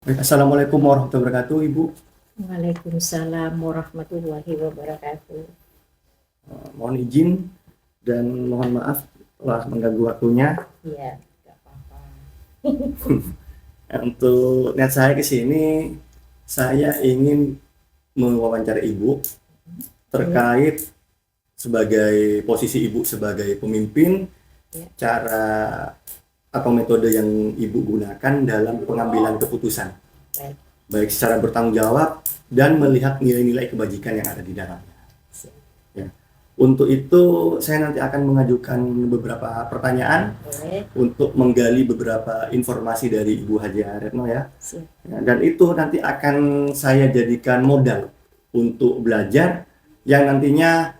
Baik, Assalamualaikum warahmatullahi wabarakatuh, Ibu. Waalaikumsalam warahmatullahi wabarakatuh. Mohon izin dan mohon maaf telah mengganggu waktunya. Iya, nggak apa-apa. Untuk niat saya ke sini, saya ingin mewawancara Ibu Iya, terkait sebagai posisi Ibu sebagai pemimpin, iya. cara atau metode yang Ibu gunakan dalam pengambilan keputusan, Baik. baik secara bertanggung jawab dan melihat nilai-nilai kebajikan yang ada di dalamnya. Siap. Ya. Untuk itu saya nanti akan mengajukan beberapa pertanyaan Boleh. untuk menggali beberapa informasi dari Ibu Haja Retno ya. Siap. Ya, dan itu nanti akan saya jadikan modal untuk belajar yang nantinya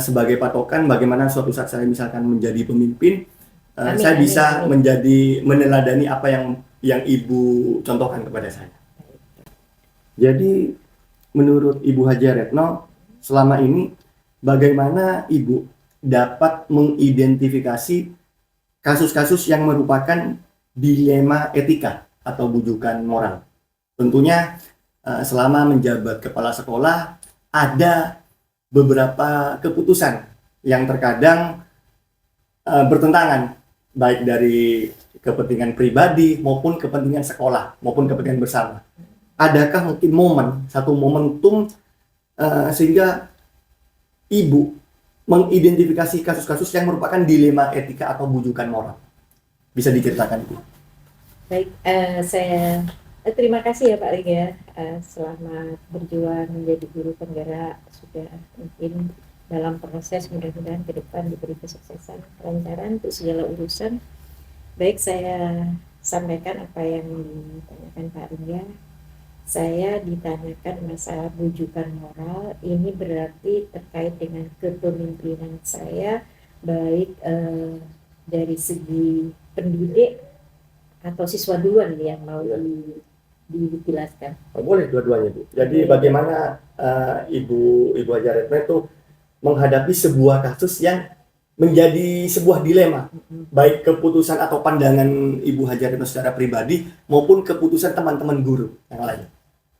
sebagai patokan bagaimana suatu saat saya misalkan menjadi pemimpin, Amin, saya amin, bisa amin. menjadi meneladani apa yang Ibu contohkan kepada saya. Jadi menurut Ibu Haja Retno selama ini bagaimana Ibu dapat mengidentifikasi kasus-kasus yang merupakan dilema etika atau bujukan moral? Tentunya selama menjabat kepala sekolah ada beberapa keputusan yang terkadang bertentangan baik dari kepentingan pribadi maupun kepentingan sekolah maupun kepentingan bersama. Adakah mungkin satu momentum sehingga Ibu mengidentifikasi kasus-kasus yang merupakan dilema etika atau bujukan moral? Bisa diceritakan, Ibu? Baik, terima kasih ya Pak Liga. Selamat berjuang menjadi guru penggerak. Sudah mungkin dalam proses, mudah-mudahan ke depan diberi kesuksesan, kelancaran untuk segala urusan. Baik, saya sampaikan apa yang ditanyakan Pak Liga. Saya ditanyakan masalah bujukan moral, ini berarti terkait dengan kepemimpinan saya, baik dari segi pendidik atau siswa duluan yang mau dijelaskan. Boleh dua-duanya, Bu. Jadi bagaimana Ibu Haja Retno itu menghadapi sebuah kasus yang menjadi sebuah dilema, baik keputusan atau pandangan Ibu Haja Retno secara pribadi maupun keputusan teman-teman guru yang lain.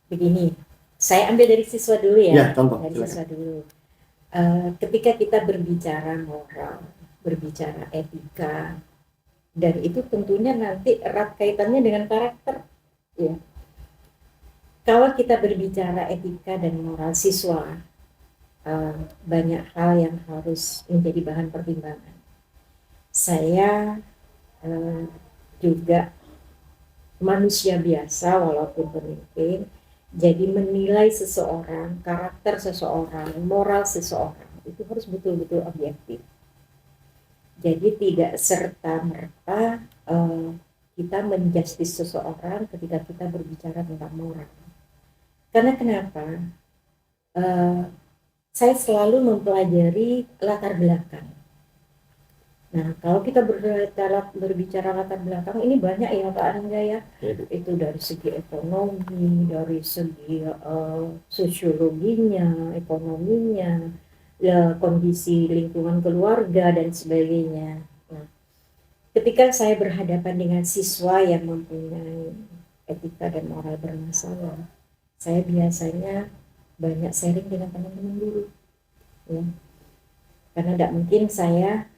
Begini, saya ambil dari siswa dulu ya. Ya, contoh. Dari Silakan. siswa dulu. Ketika kita berbicara moral, berbicara etika, dan itu tentunya nanti erat kaitannya dengan karakter. Ya. Kalau kita berbicara etika dan moral siswa, banyak hal yang harus menjadi bahan pertimbangan. Saya juga manusia biasa walaupun pemimpin, jadi menilai seseorang, karakter seseorang, moral seseorang itu harus betul-betul objektif. Jadi tidak serta-merta kita menjustis seseorang ketika kita berbicara tentang moral. Karena kenapa? Saya selalu mempelajari latar belakang. Nah, kalau kita berbicara latar belakang, ini banyak ya Pak Angga ya. Itu dari segi ekonomi, dari segi sosiologinya, ekonominya, ya, kondisi lingkungan keluarga, dan sebagainya. Nah, ketika saya berhadapan dengan siswa yang mempunyai etika dan moral bermasalah, saya biasanya banyak sharing dengan teman-teman dulu. Ya. Karena tidak mungkin saya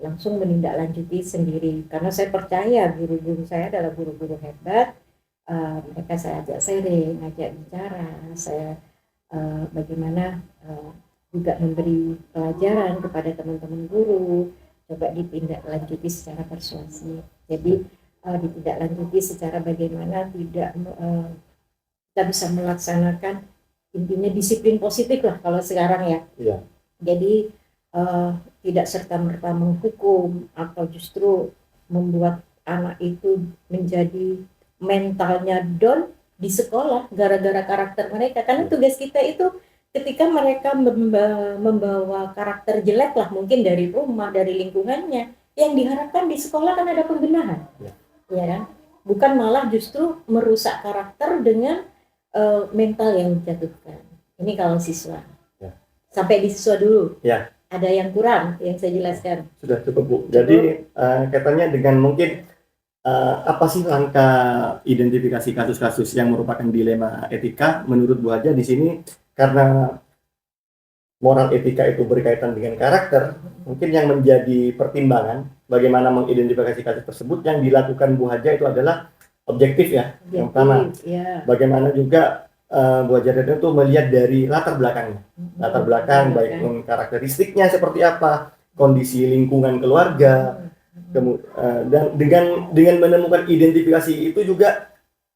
langsung menindaklanjuti sendiri, karena saya percaya guru-guru saya adalah guru-guru hebat. Mereka saya ajak sharing, ajak bicara, saya bagaimana juga memberi pelajaran kepada teman-teman guru, coba ditindaklanjuti secara persuasif. Jadi ditindaklanjuti secara bagaimana kita bisa melaksanakan, intinya disiplin positif lah kalau sekarang ya. Iya. Jadi tidak serta-merta menghukum atau justru membuat anak itu menjadi mentalnya down di sekolah gara-gara karakter mereka. Karena tugas kita itu ketika mereka membawa karakter jelek lah, mungkin dari rumah, dari lingkungannya, yang diharapkan di sekolah kan ada pembenahan, ya kan? Bukan malah justru merusak karakter dengan mental yang dijatuhkan. Ini kalau siswa. Sampai di siswa dulu. Ya. Ada yang kurang yang saya jelaskan? Sudah cukup, Bu. Jadi kaitannya dengan mungkin apa sih langkah identifikasi kasus-kasus yang merupakan dilema etika menurut Bu Haja di sini? Karena moral etika itu berkaitan dengan karakter, mungkin yang menjadi pertimbangan bagaimana mengidentifikasi kasus tersebut yang dilakukan Bu Haja itu adalah objektif ya. Yang pertama, ya. bagaimana juga Bu Haja itu melihat dari latar belakangnya, latar belakang baik karakteristiknya seperti apa, kondisi lingkungan keluarga, dan dengan menemukan identifikasi itu juga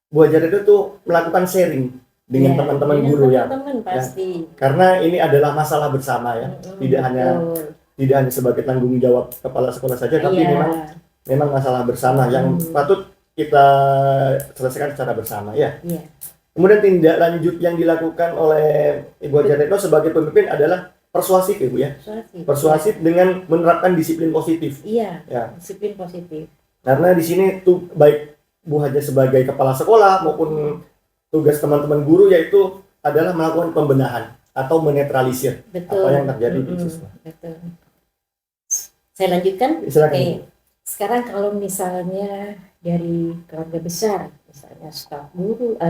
Bu Haja itu melakukan sharing dengan teman-teman guru ya. Pasti. Karena ini adalah masalah bersama ya, tidak hanya sebagai tanggung jawab kepala sekolah saja, tapi memang masalah bersama yang patut kita selesaikan secara bersama ya. Kemudian tindak lanjut yang dilakukan oleh Ibu Haja Retno sebagai pemimpin adalah persuasif Ibu ya. Persuasif dengan menerapkan disiplin positif. Ya. Disiplin positif. Karena di sini tuh baik Bu Haja sebagai kepala sekolah maupun tugas teman-teman guru yaitu adalah melakukan pembenahan atau menetralisir apa yang terjadi di siswa. Betul. Saya lanjutkan. Silakan. Sekarang kalau misalnya dari keluarga besar, misalnya staf guru,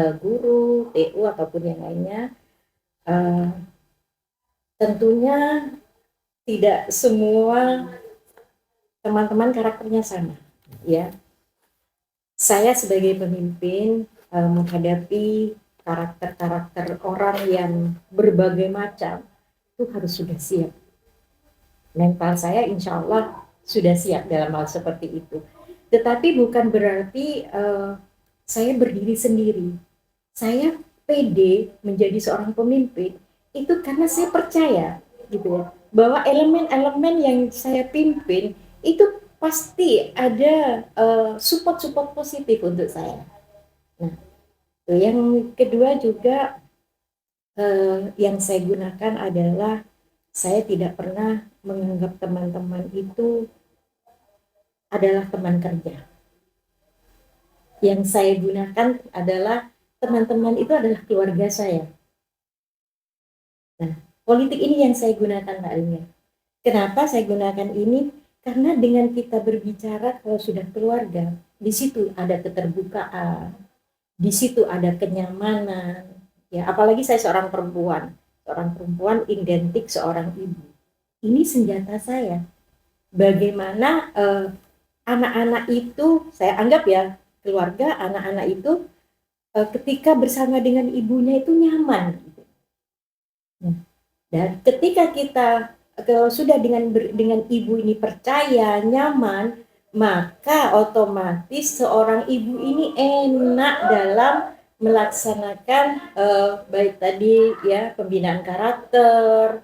TU ataupun yang lainnya, tentunya tidak semua teman-teman karakternya sama, ya. Saya sebagai pemimpin menghadapi karakter-karakter orang yang berbagai macam itu harus sudah siap. Mental saya insya Allah sudah siap dalam hal seperti itu. Tetapi bukan berarti saya berdiri sendiri. Saya pede menjadi seorang pemimpin itu karena saya percaya gitu ya, bahwa elemen-elemen yang saya pimpin itu pasti ada support positif untuk saya. Nah, yang kedua juga yang saya gunakan adalah saya tidak pernah menganggap teman-teman itu adalah teman kerja. Yang saya gunakan adalah teman-teman itu adalah keluarga saya. Nah, politik ini yang saya gunakan Mbak Alia. Kenapa saya gunakan ini? Karena dengan kita berbicara kalau sudah keluarga, di situ ada keterbukaan, di situ ada kenyamanan. Ya, apalagi saya seorang perempuan identik seorang ibu. Ini senjata saya. Bagaimana anak-anak itu, saya anggap ya keluarga, anak-anak itu ketika bersama dengan ibunya itu nyaman. Dan ketika kita kalau sudah dengan ibu ini percaya, nyaman, maka otomatis seorang ibu ini enak dalam melaksanakan baik tadi ya pembinaan karakter,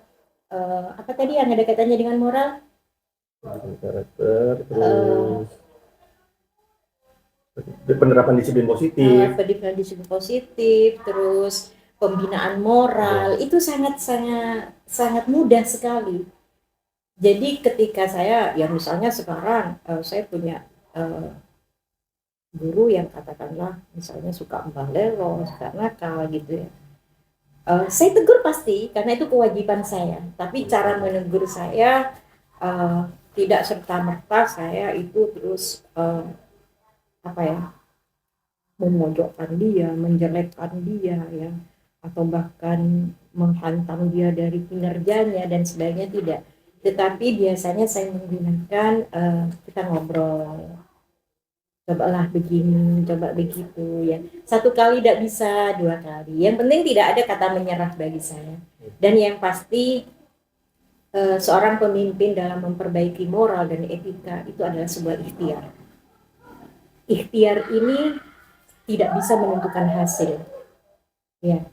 apa tadi yang ada kaitannya dengan moral? Karakter, terus penerapan disiplin positif, terus pembinaan moral itu sangat mudah sekali. Jadi ketika saya ya misalnya sekarang saya punya guru yang katakanlah misalnya suka balelo, suka nakal gitu ya. Saya tegur pasti karena itu kewajiban saya. Tapi cara menegur saya tidak serta-merta saya itu terus memojokkan dia, menjelekkan dia ya, atau bahkan menghantam dia dari kinerjanya dan sebagainya, tidak. Tetapi biasanya saya menggunakan kita ngobrol, cobalah begini, coba begitu ya. Satu kali tidak bisa, dua kali. Yang penting tidak ada kata menyerah bagi saya. Dan yang pasti seorang pemimpin dalam memperbaiki moral dan etika itu adalah sebuah ikhtiar. Ikhtiar ini tidak bisa menentukan hasil, ya.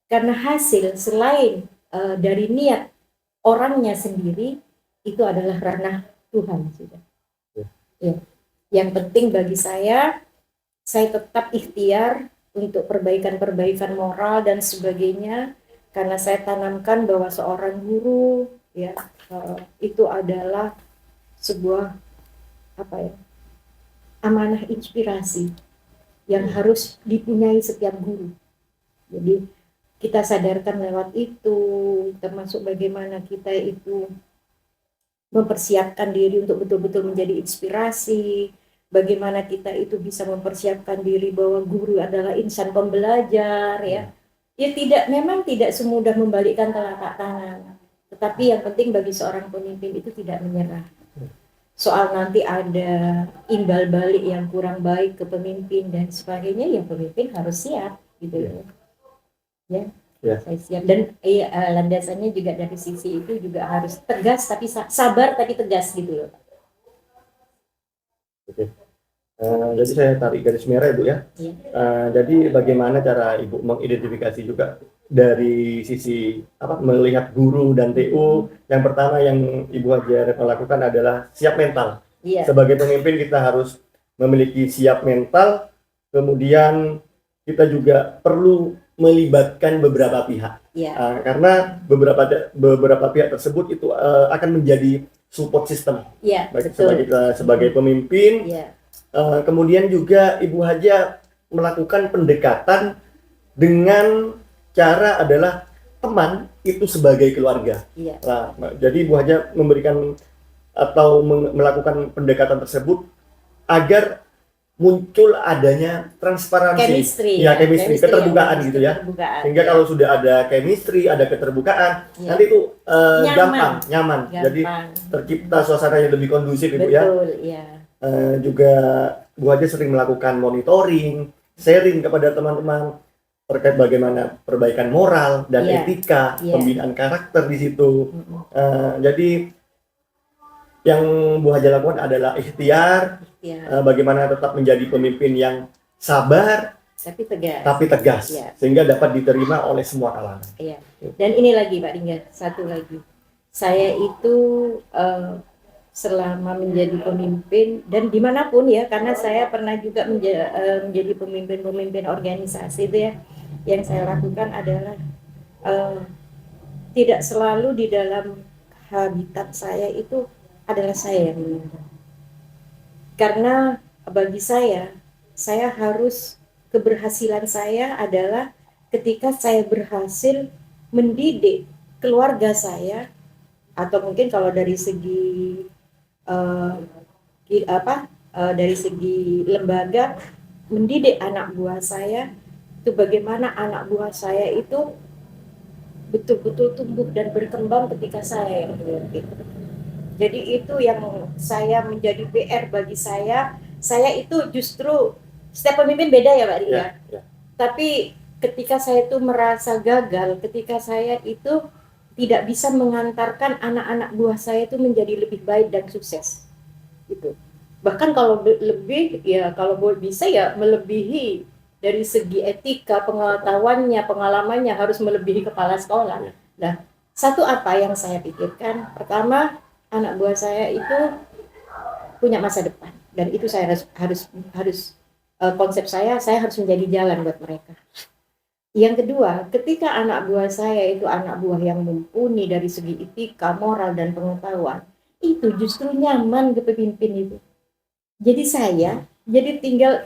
Karena hasil selain dari niat orangnya sendiri itu adalah ranah Tuhan sudah. Ya. Yang penting bagi saya tetap ikhtiar untuk perbaikan moral dan sebagainya, karena saya tanamkan bahwa seorang guru ya itu adalah sebuah amanah inspirasi yang harus dipunyai setiap guru. Jadi kita sadarkan lewat itu, termasuk bagaimana kita itu mempersiapkan diri untuk betul-betul menjadi inspirasi, bagaimana kita itu bisa mempersiapkan diri bahwa guru adalah insan pembelajar ya. Ya memang tidak semudah membalikkan telapak tangan. Tetapi yang penting bagi seorang pemimpin itu tidak menyerah. Soal nanti ada imbal balik yang kurang baik ke pemimpin dan sebagainya, ya pemimpin harus siap gitu ya. Ya. Saya siap, dan landasannya juga dari sisi itu juga harus tegas tapi sabar tapi tegas gitu loh. Oke. Jadi saya tarik garis merah Ibu ya. Jadi bagaimana cara Ibu mengidentifikasi juga dari sisi melihat guru dan TU. Yang pertama yang Ibu Haja lakukan adalah siap mental. Sebagai pemimpin kita harus memiliki siap mental. Kemudian kita juga perlu melibatkan beberapa pihak. Karena beberapa pihak tersebut itu akan menjadi support system. Baik sebagai pemimpin. Kemudian juga Ibu Haja melakukan pendekatan dengan cara adalah teman itu sebagai keluarga. Nah, jadi Ibu Haja memberikan atau melakukan pendekatan tersebut agar muncul adanya transparansi, chemistry, keterbukaan gitu ya. Sehingga kalau sudah ada chemistry, ada keterbukaan, nanti itu nyaman. Jadi tercipta suasana yang lebih kondusif Ibu ya. Juga Bu Haja sering melakukan monitoring, sharing kepada teman-teman terkait bagaimana perbaikan moral dan etika, pembinaan karakter di situ. Jadi yang Bu Haja lakukan adalah ikhtiar, bagaimana tetap menjadi pemimpin yang sabar tapi tegas, sehingga dapat diterima oleh semua kalangan. Dan ini lagi Pak Dingga, satu lagi, saya itu selama menjadi pemimpin dan dimanapun ya, karena saya pernah juga menjadi pemimpin organisasi itu ya, yang saya lakukan adalah tidak selalu di dalam habitat saya itu adalah saya yang memimpin. Karena bagi saya harus, keberhasilan saya adalah ketika saya berhasil mendidik keluarga saya, atau mungkin kalau dari segi dari segi lembaga, mendidik anak buah saya itu bagaimana anak buah saya itu betul-betul tumbuh dan berkembang ketika saya yang memimpin. Jadi itu yang saya menjadi PR bagi saya. Saya itu justru, setiap pemimpin beda ya Pak Ria. Tapi ketika saya itu merasa gagal, ketika saya itu tidak bisa mengantarkan anak-anak buah saya itu menjadi lebih baik dan sukses gitu. Bahkan kalau lebih ya, kalau bisa ya melebihi dari segi etika, pengetahuannya, pengalamannya harus melebihi kepala sekolah. Nah, satu apa yang saya pikirkan, pertama anak buah saya itu punya masa depan, dan itu saya harus konsep saya harus menjadi jalan buat mereka. Yang kedua, ketika anak buah saya itu anak buah yang mumpuni dari segi etika, moral, dan pengetahuan, itu justru nyaman ke pemimpin itu. Jadi saya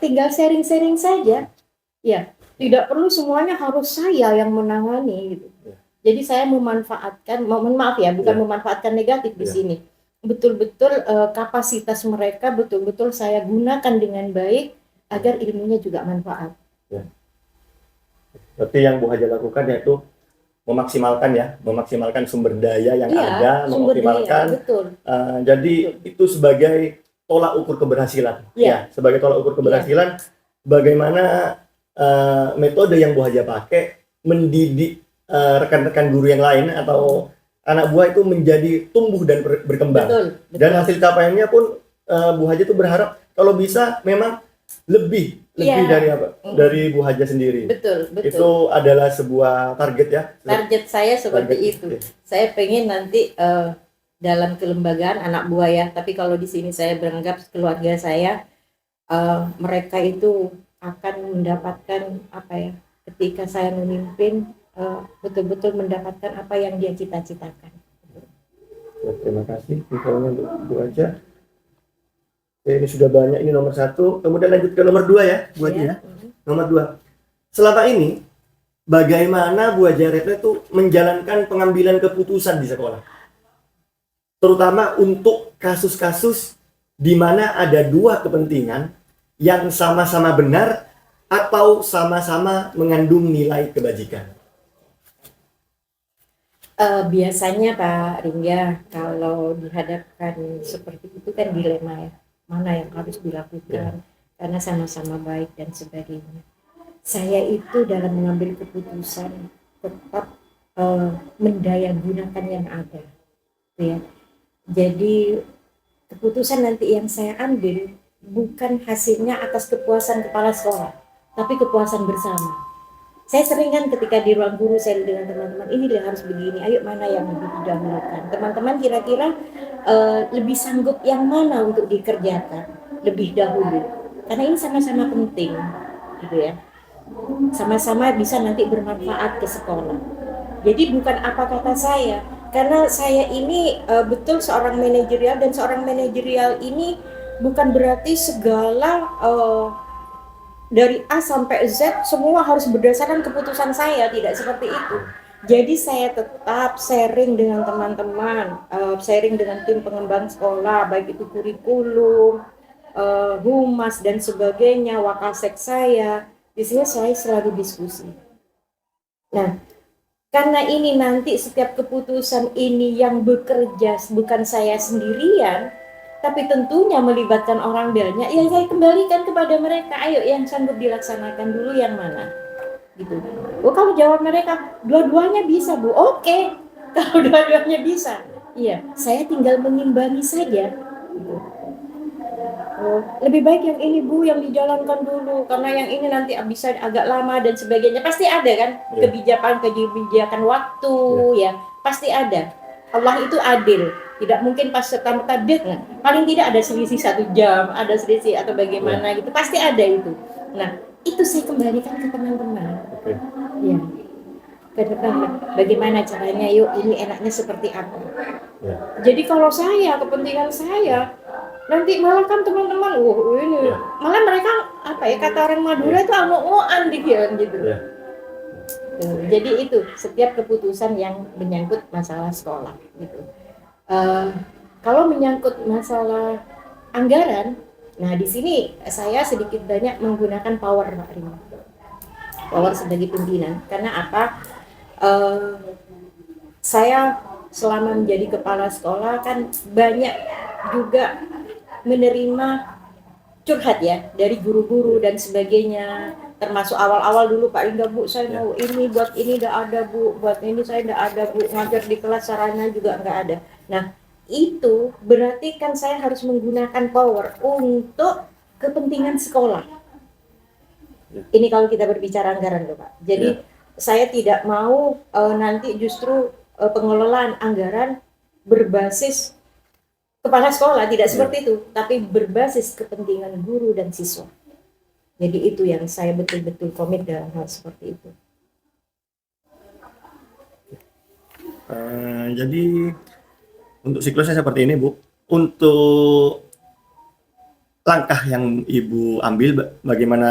tinggal sharing-sharing saja, ya, tidak perlu semuanya harus saya yang menangani gitu. Jadi saya memanfaatkan, mohon maaf ya, bukan memanfaatkan negatif di sini. Betul-betul kapasitas mereka betul-betul saya gunakan dengan baik agar ilmunya juga manfaat. Berarti yang Bu Haja lakukan yaitu memaksimalkan sumber daya yang ada, mengoptimalkan. Jadi itu sebagai tolak ukur keberhasilan. Sebagai tolak ukur keberhasilan, bagaimana metode yang Bu Haja pakai mendidik rekan-rekan guru yang lain atau anak buah itu menjadi tumbuh dan berkembang. Betul. Dan hasil capaiannya pun Bu Haja itu berharap kalau bisa memang lebih dari dari Bu Haja sendiri. Betul. Itu adalah sebuah target ya. Target saya seperti itu. Saya pengen nanti dalam kelembagaan anak buah ya, tapi kalau di sini saya beranggap keluarga saya, mereka itu akan mendapatkan ketika saya memimpin betul-betul mendapatkan apa yang dia cita-citakan. Terima kasih infonya untuk Bu Haja. Ini sudah banyak, ini nomor 1. Kemudian lanjut ke nomor 2 ya, Bu Haja ya. Nomor 2. Selama ini bagaimana Bu Haja Retno itu menjalankan pengambilan keputusan di sekolah? Terutama untuk kasus-kasus di mana ada dua kepentingan yang sama-sama benar atau sama-sama mengandung nilai kebajikan? Biasanya Pak Ringga, kalau dihadapkan seperti itu kan dilema ya, mana yang harus dilakukan, karena sama-sama baik dan sebagainya. Saya itu dalam mengambil keputusan tetap mendaya gunakan yang ada, ya. Jadi keputusan nanti yang saya ambil bukan hasilnya atas kepuasan kepala sekolah, tapi kepuasan bersama. Saya sering kan ketika di ruang guru saya dengan teman-teman, ini dia harus begini, ayo mana yang lebih didahulukan. Teman-teman kira-kira lebih sanggup yang mana untuk dikerjakan lebih dahulu, karena ini sama-sama penting, gitu ya. Sama-sama bisa nanti bermanfaat ke sekolah. Jadi bukan apa kata saya, karena saya ini betul seorang manajerial, dan seorang manajerial ini bukan berarti segala dari A sampai Z semua harus berdasarkan keputusan saya, tidak seperti itu. Jadi saya tetap sharing dengan teman-teman, sharing dengan tim pengembang sekolah, baik itu kurikulum, humas dan sebagainya, wakasek saya. Di sini saya selalu diskusi. Nah, karena ini nanti setiap keputusan ini yang bekerja bukan saya sendirian, tapi tentunya melibatkan orang banyak, ya saya kembalikan kepada mereka, ayo yang sanggup dilaksanakan dulu yang mana, gitu. Oh, kalau jawab mereka dua-duanya bisa Bu, oke. Kalau dua-duanya bisa, iya, saya tinggal mengimbangi saja, gitu. Oh, lebih baik yang ini Bu yang dijalankan dulu, karena yang ini nanti bisa agak lama dan sebagainya. Pasti ada kan kebijakan waktu, ya pasti ada. Allah itu adil, tidak mungkin pas serta-merta paling tidak ada selisih 1 jam, ada selisih atau bagaimana gitu, pasti ada itu. Nah, itu saya kembalikan ke teman-teman. Ya, ke depan bagaimana caranya, yuk ini enaknya seperti apa. Jadi kalau saya, kepentingan saya, nanti malah kan teman-teman, ini malah mereka apa ya, kata orang Madura itu amuk-amukan dikira gitu. Jadi itu setiap keputusan yang menyangkut masalah sekolah gitu. Kalau menyangkut masalah anggaran, nah di sini saya sedikit banyak menggunakan power Pak Rima. Power sebagai pimpinan. Karena apa? Saya selama menjadi kepala sekolah kan banyak juga menerima curhat ya dari guru-guru dan sebagainya, termasuk awal-awal dulu Pak Ringga, Bu saya mau ini, buat ini enggak ada Bu, buat ini saya enggak ada Bu, ngajar di kelas sarana juga enggak ada. Nah itu berarti kan saya harus menggunakan power untuk kepentingan sekolah. Ini kalau kita berbicara anggaran loh Pak. Jadi saya tidak mau nanti justru pengelolaan anggaran berbasis kepala sekolah, tidak seperti itu, tapi berbasis kepentingan guru dan siswa. Jadi itu yang saya betul-betul komit dalam hal seperti itu. Jadi untuk siklusnya seperti ini Bu. Untuk langkah yang Ibu ambil, bagaimana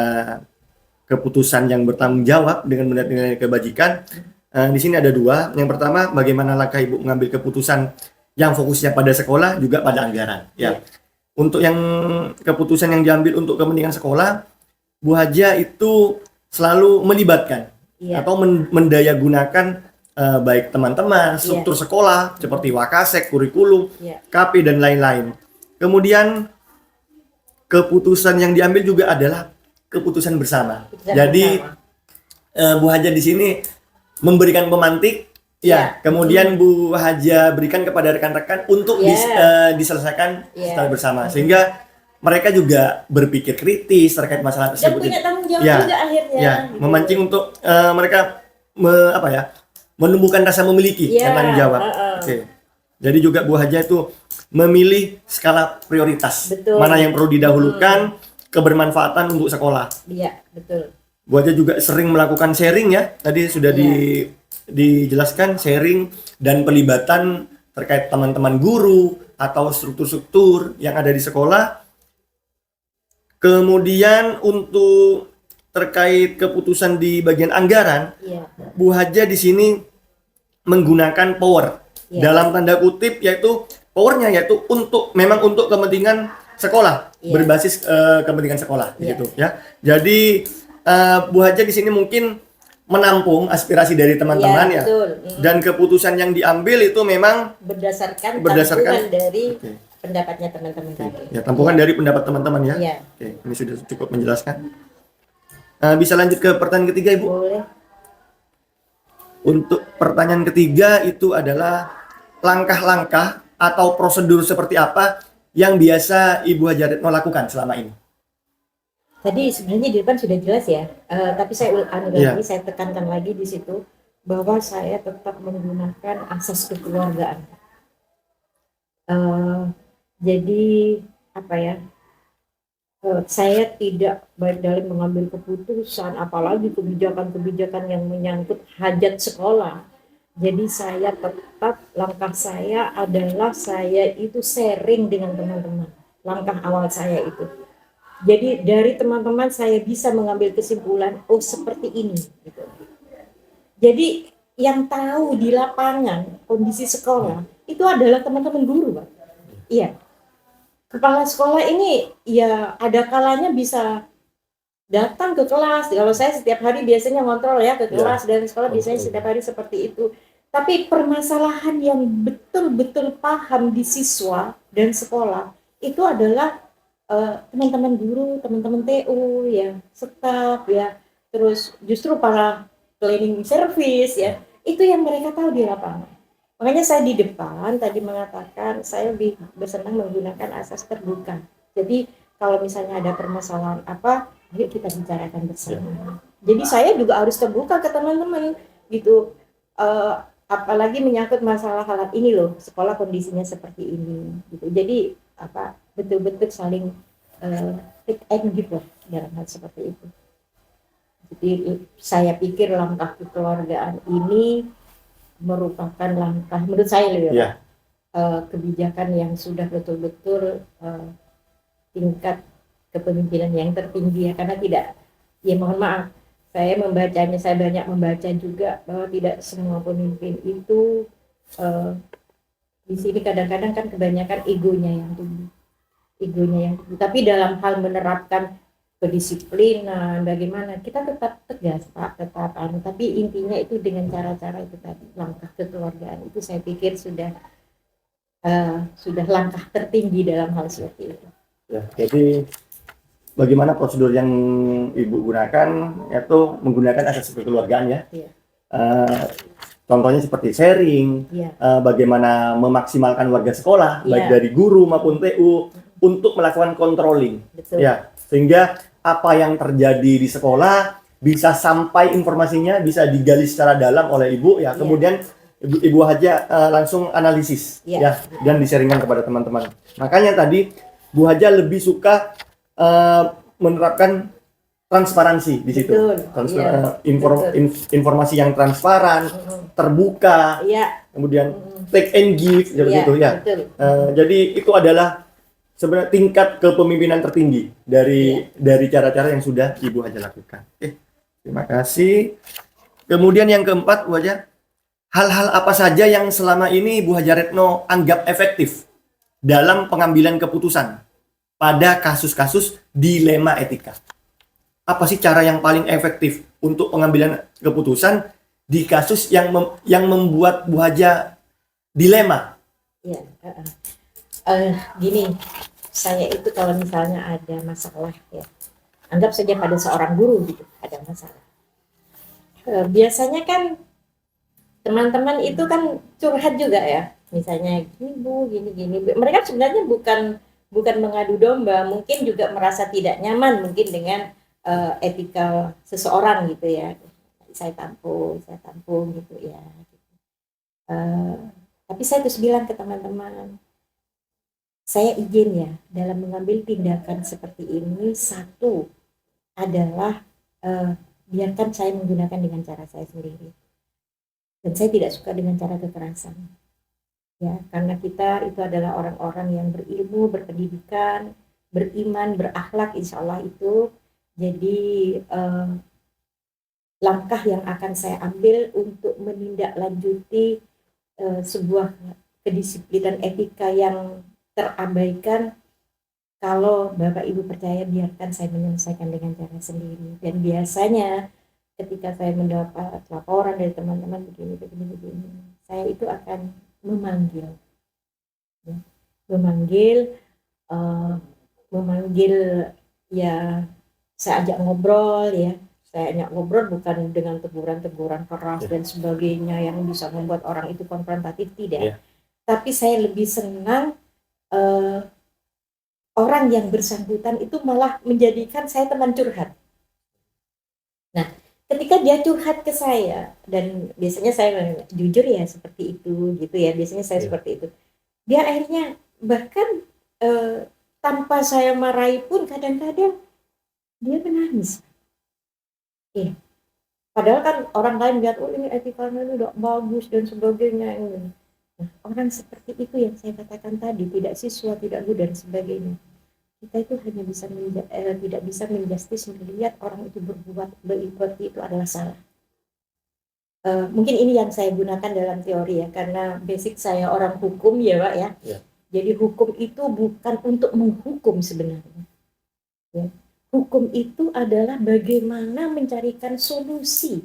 keputusan yang bertanggung jawab dengan nilai kebajikan, di sini ada dua. Yang pertama, bagaimana langkah Ibu mengambil keputusan yang fokusnya pada sekolah juga pada anggaran. Ya. Untuk yang keputusan yang diambil untuk kepentingan sekolah, Bu Haja itu selalu melibatkan atau mendayagunakan baik teman-teman, struktur sekolah seperti wakasek, kurikulum, KP dan lain-lain. Kemudian keputusan yang diambil juga adalah keputusan bersama. Jadi Bu Haja di sini memberikan pemantik. Kemudian Bu Haja berikan kepada rekan-rekan untuk diselesaikan secara bersama, sehingga mereka juga berpikir kritis terkait masalah tersebut. Dan punya tanggung jawab juga akhirnya. Gitu. Memancing untuk mereka menumbuhkan rasa memiliki tanggung jawab. Jadi juga Bu Haja itu memilih skala prioritas. Betul. Mana yang perlu didahulukan, kebermanfaatan untuk sekolah. Iya, betul. Bu Haja juga sering melakukan sharing ya. Tadi sudah dijelaskan sharing dan pelibatan terkait teman-teman guru atau struktur-struktur yang ada di sekolah. Kemudian untuk terkait keputusan di bagian anggaran, Bu Haja di sini menggunakan power dalam tanda kutip, yaitu powernya yaitu memang untuk kepentingan sekolah, Iya. berbasis kepentingan sekolah Iya. gitu ya. Jadi Bu Haja di sini mungkin menampung aspirasi dari teman-teman ya. betul. Dan keputusan yang diambil itu memang Berdasarkan berdasarkan- tampungan dari Oke. pendapatnya teman-teman tadi. Ya, tampungan dari pendapat teman-teman ya. Iya. Oke, ini sudah cukup menjelaskan. Bisa lanjut ke pertanyaan ketiga, Ibu. Boleh. Untuk pertanyaan ketiga itu adalah langkah-langkah atau prosedur seperti apa yang biasa Ibu Haja Retno lakukan selama ini? Tadi sebenarnya di depan sudah jelas ya, tapi saya Iya. saya tekankan lagi di situ bahwa saya tetap menggunakan asas kekeluargaan. Jadi apa ya? Saya tidak baik dalam mengambil keputusan, apalagi kebijakan-kebijakan yang menyangkut hajat sekolah. Jadi saya tetap, langkah saya adalah saya itu sharing dengan teman-teman. Langkah awal saya itu. Jadi dari teman-teman saya bisa mengambil kesimpulan, oh seperti ini. Gitu. Jadi yang tahu di lapangan kondisi sekolah itu adalah teman-teman guru, Pak. Iya. Kepala sekolah ini ya ada kalanya bisa datang ke kelas. Kalau saya setiap hari biasanya ngontrol ya ke kelas dan sekolah biasanya setiap hari seperti itu. Tapi permasalahan yang betul-betul paham di siswa dan sekolah itu adalah teman-teman guru, teman-teman TU, ya, staf, ya, terus justru para cleaning service, ya, itu yang mereka tahu di lapangan. Makanya saya di depan tadi mengatakan saya lebih bersenang menggunakan asas terbuka. Jadi kalau misalnya ada permasalahan apa, ayo kita bicarakan bersama. Jadi saya juga harus terbuka ke teman-teman, gitu. Apalagi menyangkut masalah hal ini loh, sekolah kondisinya seperti ini, gitu. Jadi apa? Betul-betul saling take and give dalam hal seperti itu. Jadi saya pikir langkah kekeluargaan ini merupakan langkah menurut saya lebih kebijakan yang sudah betul-betul tingkat kepemimpinan yang tertinggi ya, karena tidak, ya mohon maaf, saya membacanya, saya banyak membaca juga bahwa tidak semua pemimpin itu di sini kadang-kadang kan kebanyakan egonya yang tumbuh. Tapi dalam hal menerapkan kedisiplinan bagaimana kita tetap tegas Pak, tapi intinya itu dengan cara-cara itu tadi, langkah kekeluargaan itu saya pikir sudah langkah tertinggi dalam hal seperti itu. Ya, jadi bagaimana prosedur yang Ibu gunakan yaitu menggunakan asas kekeluargaan ya. Iya. Contohnya seperti sharing, bagaimana memaksimalkan warga sekolah, baik dari guru maupun TU, untuk melakukan controlling. Betul. Ya, sehingga apa yang terjadi di sekolah bisa sampai informasinya bisa digali secara dalam oleh Ibu ya. Kemudian Ibu Haja langsung analisis ya dan disaringkan kepada teman-teman. Makanya tadi Bu Haja lebih suka menerapkan transparansi di situ. Informasi yang transparan, terbuka, kemudian take and give seperti itu ya. Jadi itu adalah sebenarnya tingkat kepemimpinan tertinggi dari cara-cara yang sudah Ibu Haja lakukan. Terima kasih. Kemudian yang keempat, Bu Haja, hal-hal apa saja yang selama ini Bu Haja Retno anggap efektif dalam pengambilan keputusan pada kasus-kasus dilema etika? Apa sih cara yang paling efektif untuk pengambilan keputusan di kasus yang membuat Bu Haja dilema? Gini, saya itu kalau misalnya ada masalah ya, anggap saja pada seorang guru gitu ada masalah. Biasanya kan teman-teman itu kan curhat juga ya, misalnya gini Bu, gini. Mereka sebenarnya bukan mengadu domba, mungkin juga merasa tidak nyaman mungkin dengan etika seseorang gitu ya. Saya tampung gitu ya. Tapi saya terus bilang ke teman-teman, saya izin ya dalam mengambil tindakan seperti ini, satu adalah biarkan saya menggunakan dengan cara saya sendiri. Dan saya tidak suka dengan cara kekerasan. Ya, karena kita itu adalah orang-orang yang berilmu, berpendidikan, beriman, berakhlak, insya Allah itu. Jadi langkah yang akan saya ambil untuk menindaklanjuti sebuah kedisiplinan etika yang terabaikan kalau Bapak Ibu percaya, biarkan saya menyelesaikan dengan cara sendiri. Dan biasanya ketika saya mendapat laporan dari teman-teman begini, saya itu akan memanggil, ya. memanggil, eh, memanggil, ya, saya ajak ngobrol, ya. Saya ajak ngobrol bukan dengan teguran-teguran keras dan sebagainya yang bisa membuat orang itu konfrontatif, tidak. Ya. Tapi saya lebih senang eh, orang yang bersangkutan itu malah menjadikan saya teman curhat. Nah, ketika dia curhat ke saya, dan biasanya saya jujur ya seperti itu, gitu ya, biasanya saya seperti itu. Dia akhirnya bahkan tanpa saya marahi pun kadang-kadang dia menangis. Iya. Padahal kan orang lain lihat, oh ini etikanya ini udah bagus dan sebagainya. Nah, orang seperti itu yang saya katakan tadi, tidak siswa, tidak guru dan sebagainya. Kita itu hanya bisa tidak bisa menjustis melihat orang itu berbuat seperti itu adalah salah. Mungkin ini yang saya gunakan dalam teori ya, karena basic saya orang hukum ya Pak ya. Ya. Jadi hukum itu bukan untuk menghukum sebenarnya. Ya. Hukum itu adalah bagaimana mencarikan solusi,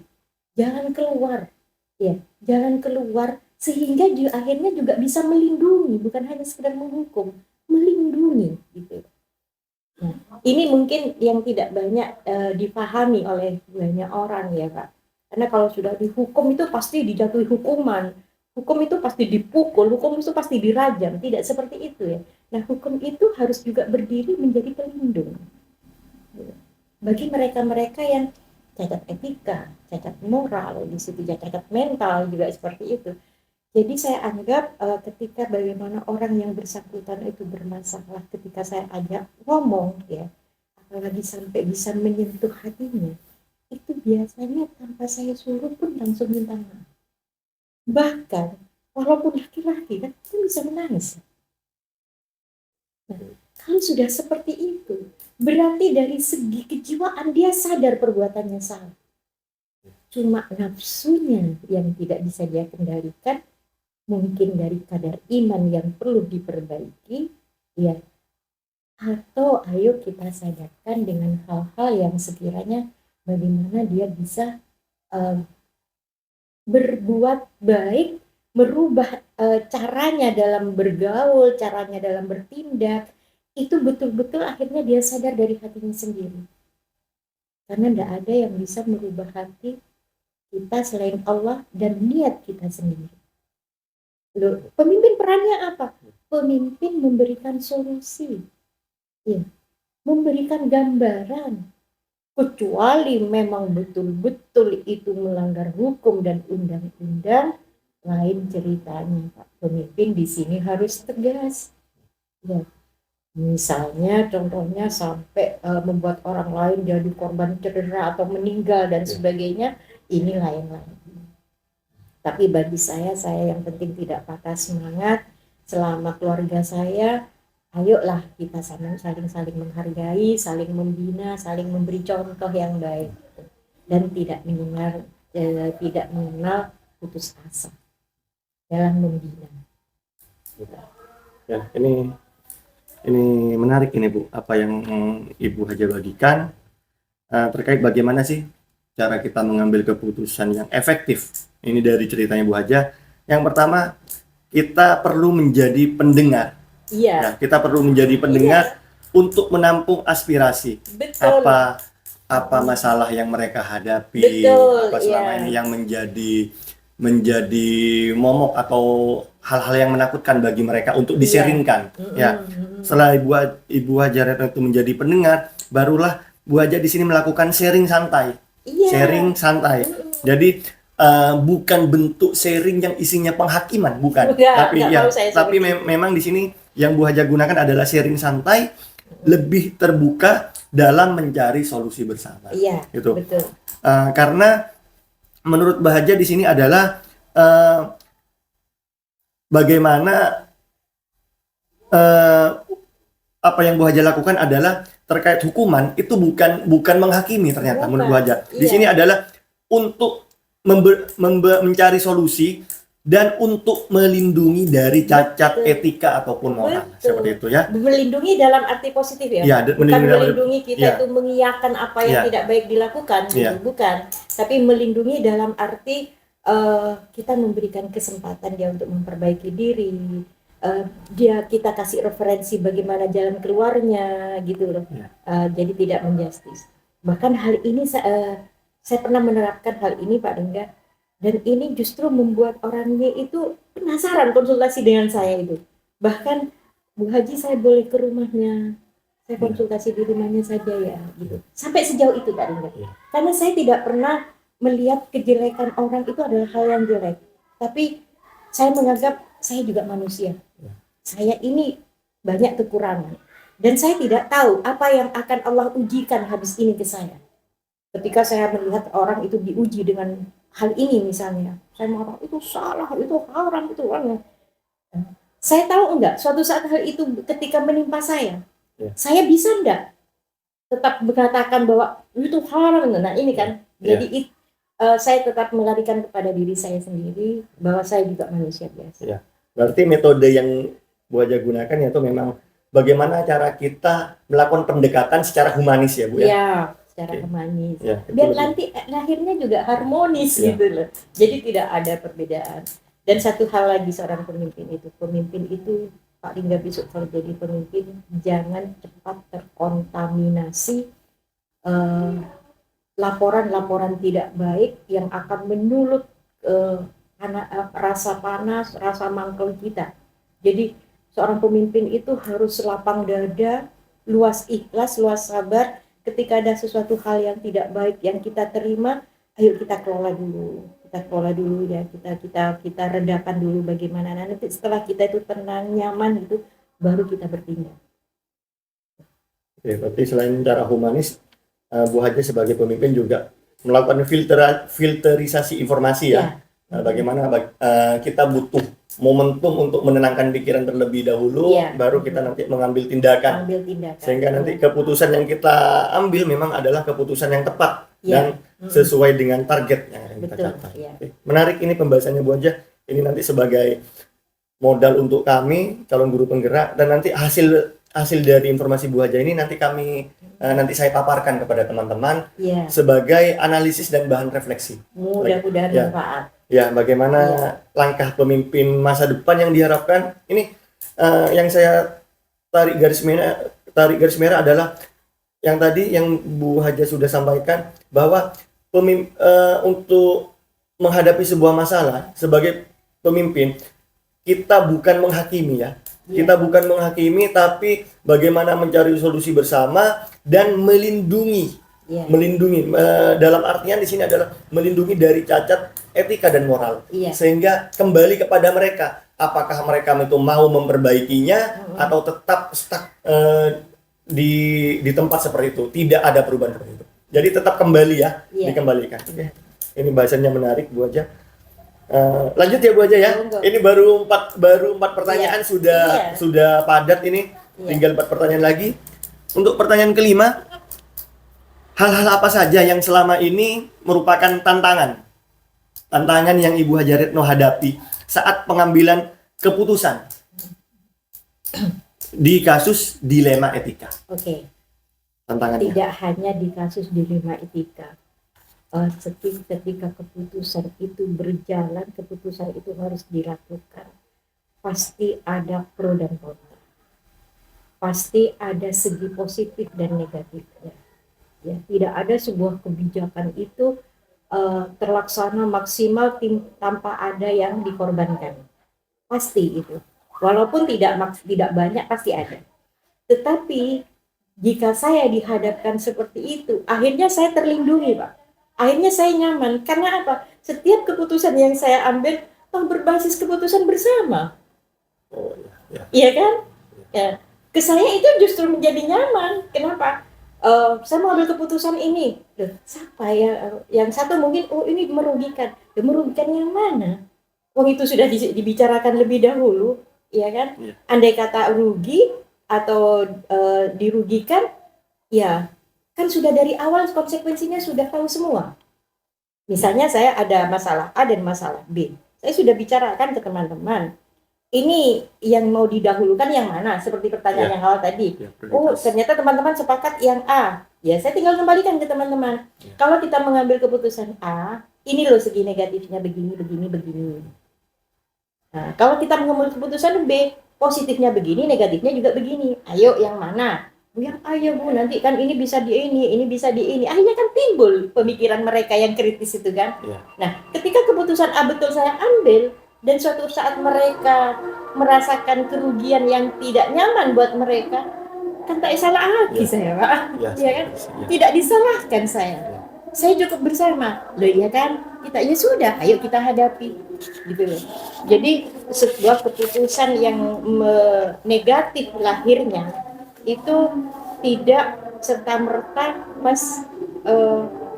jalan keluar, ya, jalan keluar sehingga akhirnya juga bisa melindungi, bukan hanya sekedar menghukum, melindungi gitu. Nah, ini mungkin yang tidak banyak dipahami oleh banyak orang ya Pak. Karena kalau sudah dihukum itu pasti dijatuhi hukuman, hukum itu pasti dipukul, hukum itu pasti dirajam, tidak seperti itu ya. Nah, hukum itu harus juga berdiri menjadi pelindung bagi mereka-mereka yang cacat etika, cacat moral, di situ cacat mental juga seperti itu. Jadi saya anggap ketika bagaimana orang yang bersangkutan itu bermasalah, ketika saya ajak ngomong ya, apalagi sampai bisa menyentuh hatinya, itu biasanya tanpa saya suruh pun langsung minta maaf. Bahkan walaupun laki-laki kan itu bisa menangis. Nah, kalau sudah seperti itu, berarti dari segi kejiwaan dia sadar perbuatannya salah. Cuma nafsunya yang tidak bisa dia kendalikan, mungkin dari kadar iman yang perlu diperbaiki, ya. Atau ayo kita sadarkan dengan hal-hal yang sekiranya bagaimana dia bisa berbuat baik, merubah caranya dalam bergaul, caranya dalam bertindak, itu betul-betul akhirnya dia sadar dari hatinya sendiri. Karena tidak ada yang bisa merubah hati kita selain Allah dan niat kita sendiri. Loh, pemimpin perannya apa? Pemimpin memberikan solusi, ya, memberikan gambaran. Kecuali memang betul-betul itu melanggar hukum dan undang-undang, lain ceritanya Pak. Pemimpin di sini harus tegas. Ya. Misalnya contohnya sampai membuat orang lain jadi korban cedera atau meninggal dan sebagainya, ini lain-lain. Tapi bagi saya yang penting tidak patah semangat. Selama keluarga saya, ayolah kita saling menghargai, saling membina, saling memberi contoh yang baik, dan tidak mengenal putus asa dalam membina. Ya, ini menarik ini Bu, apa yang Ibu Haja bagikan terkait bagaimana sih cara kita mengambil keputusan yang efektif. Ini dari ceritanya Bu Haja. Yang pertama, kita perlu menjadi pendengar. Iya. Ya, kita perlu menjadi pendengar untuk menampung aspirasi. Betul. Apa masalah yang mereka hadapi, betul, apa selama ini yang menjadi momok atau hal-hal yang menakutkan bagi mereka untuk diseringkan. Ya. Setelah Ibu Haja Retno itu menjadi pendengar, barulah Bu Haja di sini melakukan sharing santai. Sharing santai. Jadi bukan bentuk sharing yang isinya penghakiman, bukan. Tapi memang di sini yang Bu Haja gunakan adalah sharing santai, lebih terbuka dalam mencari solusi bersama. Iya, gitu. Betul. Karena menurut Bu Haja di sini adalah bagaimana apa yang Bu Haja lakukan adalah terkait hukuman itu bukan menghakimi ternyata menurut Bu Haja. Di sini adalah untuk mencari solusi dan untuk melindungi dari cacat Betul. etika ataupun moral. Betul. Seperti itu ya. Melindungi dalam arti positif ya, Ya, bukan melindungi kita ya, itu mengiyakan apa yang ya, tidak baik dilakukan, gitu. ya, Bukan. Tapi melindungi dalam arti kita memberikan kesempatan dia untuk memperbaiki diri, kita kasih referensi bagaimana jalan keluarnya, gitu loh. ya. Jadi tidak menjustis. Bahkan hal ini saya pernah menerapkan hal ini, Pak Dengga, dan ini justru membuat orangnya itu penasaran konsultasi dengan saya itu. Bahkan Bu Haji, saya boleh ke rumahnya, saya konsultasi di rumahnya saja ya, gitu. Sampai sejauh itu Pak Dengga. Ya. Karena saya tidak pernah melihat kejelekan orang itu adalah hal yang jelek. Tapi saya menganggap saya juga manusia. Ya. Saya ini banyak kekurangan. Dan saya tidak tahu apa yang akan Allah ujikan habis ini ke saya. Ketika saya melihat orang itu diuji dengan hal ini misalnya, saya marah, itu salah, itu haram, itu orang. Saya tahu enggak, suatu saat hal itu ketika menimpa saya, saya bisa enggak tetap mengatakan bahwa itu haram. Nah ini kan, jadi saya tetap melarikan kepada diri saya sendiri bahwa saya juga manusia biasa. Ya. Berarti metode yang Bu Haja gunakan yaitu memang bagaimana cara kita melakukan pendekatan secara humanis ya Bu ya? Ya, secara humanis. Ya, biar nanti lahirnya juga harmonis gitu loh. Jadi tidak ada perbedaan. Dan satu hal lagi seorang pemimpin itu Pak Dingga besok kalau jadi pemimpin jangan cepat terkontaminasi laporan-laporan tidak baik yang akan menyulut rasa panas, rasa mangkel kita. Jadi seorang pemimpin itu harus lapang dada, luas ikhlas, luas sabar. Ketika ada sesuatu hal yang tidak baik yang kita terima, ayo kita kelola dulu ya, kita redakan dulu bagaimana. Nanti setelah kita itu tenang, nyaman itu baru kita bertindak. Oke, berarti selain cara humanis, Bu Haja sebagai pemimpin juga melakukan filterisasi informasi ya. Bagaimana kita butuh momentum untuk menenangkan pikiran terlebih dahulu, baru kita nanti mengambil tindakan. Sehingga nanti keputusan yang kita ambil memang adalah keputusan yang tepat dan sesuai dengan target yang kita capai. Menarik ini pembahasannya Bu Haja. Ini nanti sebagai modal untuk kami calon guru penggerak, dan nanti hasil dari informasi Bu Haja ini nanti nanti saya paparkan kepada teman-teman sebagai analisis dan bahan refleksi. Mudah-mudahan bermanfaat. Ya, bagaimana langkah pemimpin masa depan yang diharapkan. Ini yang saya tarik garis merah adalah yang tadi yang Bu Haja sudah sampaikan, bahwa untuk menghadapi sebuah masalah sebagai pemimpin, kita bukan menghakimi ya. Kita bukan menghakimi, tapi bagaimana mencari solusi bersama dan melindungi. Dalam artian di sini adalah melindungi dari cacat etika dan moral. Sehingga kembali kepada mereka, apakah mereka itu mau memperbaikinya atau tetap stuck di tempat seperti itu, tidak ada perubahan seperti itu. Jadi tetap kembali ya, dikembalikan. Ini bahasannya menarik Bu Haja. Lanjut ya Bu Haja ya. Ini baru empat pertanyaan sudah padat ini. Tinggal 4 pertanyaan lagi. Untuk pertanyaan kelima, hal-hal apa saja yang selama ini merupakan tantangan yang Ibu Haja Retno hadapi saat pengambilan keputusan di kasus dilema etika? Tantangannya. Tidak hanya di kasus dilema etika. Ketika keputusan itu berjalan, keputusan itu harus dilakukan. Pasti ada pro dan kontra. Pasti ada segi positif dan negatifnya. Ya, tidak ada sebuah kebijakan itu terlaksana maksimal tanpa ada yang dikorbankan. Pasti itu. Walaupun tidak banyak, pasti ada. Tetapi jika saya dihadapkan seperti itu, akhirnya saya terlindungi, Pak. Akhirnya saya nyaman. Karena apa? Setiap keputusan yang saya ambil berbasis keputusan bersama. Iya kan? Ya. Ke saya itu justru menjadi nyaman. Kenapa? Saya mau ambil keputusan ini. Siapa ya? Yang satu mungkin, ini merugikan. Merugikan yang mana? Itu sudah dibicarakan lebih dahulu, ya kan? Andai kata rugi atau dirugikan, ya kan sudah dari awal konsekuensinya sudah tahu semua. Misalnya saya ada masalah A dan masalah B. Saya sudah bicarakan ke teman-teman. Ini yang mau didahulukan yang mana? Seperti pertanyaan yang awal tadi. Oh, ternyata teman-teman sepakat yang A. Ya, saya tinggal kembalikan ke teman-teman. Kalau kita mengambil keputusan A, ini loh segi negatifnya begini, begini, begini. Nah, kalau kita mengambil keputusan B, positifnya begini, negatifnya juga begini. Ayo yang mana? Yang A ya Bu, nanti kan ini bisa di ini bisa di ini. Akhirnya kan timbul pemikiran mereka yang kritis itu kan. Nah, ketika keputusan A betul saya ambil, dan suatu saat mereka merasakan kerugian yang tidak nyaman buat mereka, kan tak salah lagi saya Pak. Ya kan? Tidak disalahkan saya. Saya cukup bersama. Loh iya kan? Kita ya sudah, ayo kita hadapi. Gitu loh. Jadi sebuah keputusan yang negatif lahirnya itu tidak serta-merta pas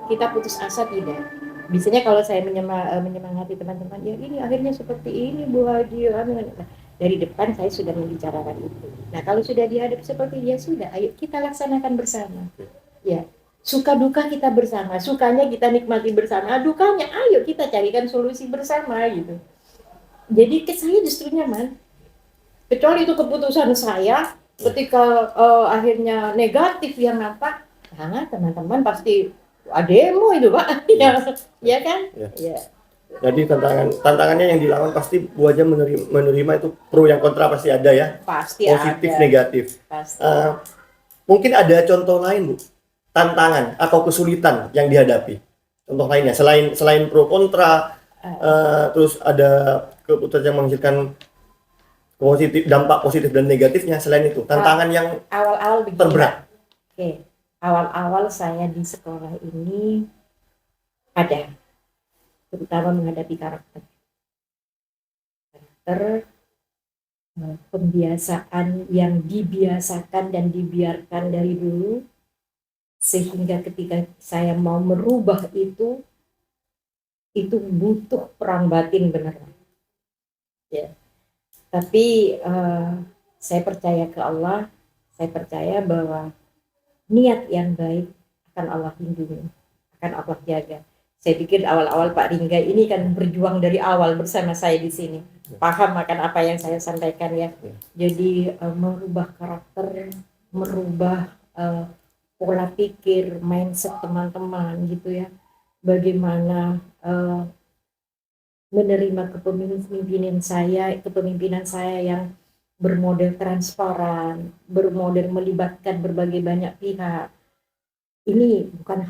kita putus asa, tidak. Biasanya kalau saya menyemangati teman-teman, ya ini akhirnya seperti ini Bu Haji. Dari depan saya sudah membicarakan itu. Nah kalau sudah dihadapi seperti dia sudah, ayo kita laksanakan bersama. Ya, suka duka kita bersama, sukanya kita nikmati bersama, dukanya ayo kita carikan solusi bersama gitu. Jadi ke saya justru nyaman. Kecuali itu keputusan saya, ketika akhirnya negatif yang nampak, nah teman-teman pasti demo itu Pak, ya kan? Ya. Jadi tantangannya yang dilawan pasti Bu Haja menerima itu pro yang kontra pasti ada ya. Pasti positif ada. Negatif. Pasti. Mungkin ada contoh lain Bu, tantangan atau kesulitan yang dihadapi. Contoh lainnya selain pro kontra, terus ada keputusan yang menghasilkan dampak positif dan negatifnya. Selain itu tantangan yang awal-awal terberat. Oke. Awal-awal saya di sekolah ini ada, terutama menghadapi karakter pembiasaan yang dibiasakan dan dibiarkan dari dulu, sehingga ketika saya mau merubah itu butuh perang batin beneran. Ya. Tapi saya percaya ke Allah, saya percaya bahwa niat yang baik akan Allah lindungi, akan Allah jaga. Saya pikir awal-awal Pak Ringga ini kan berjuang dari awal bersama saya di sini, paham akan apa yang saya sampaikan ya. Jadi merubah karakter, merubah pola pikir, mindset teman-teman gitu ya. Bagaimana menerima kepemimpinan saya yang bermodel transparan, bermodel melibatkan berbagai banyak pihak. Ini bukan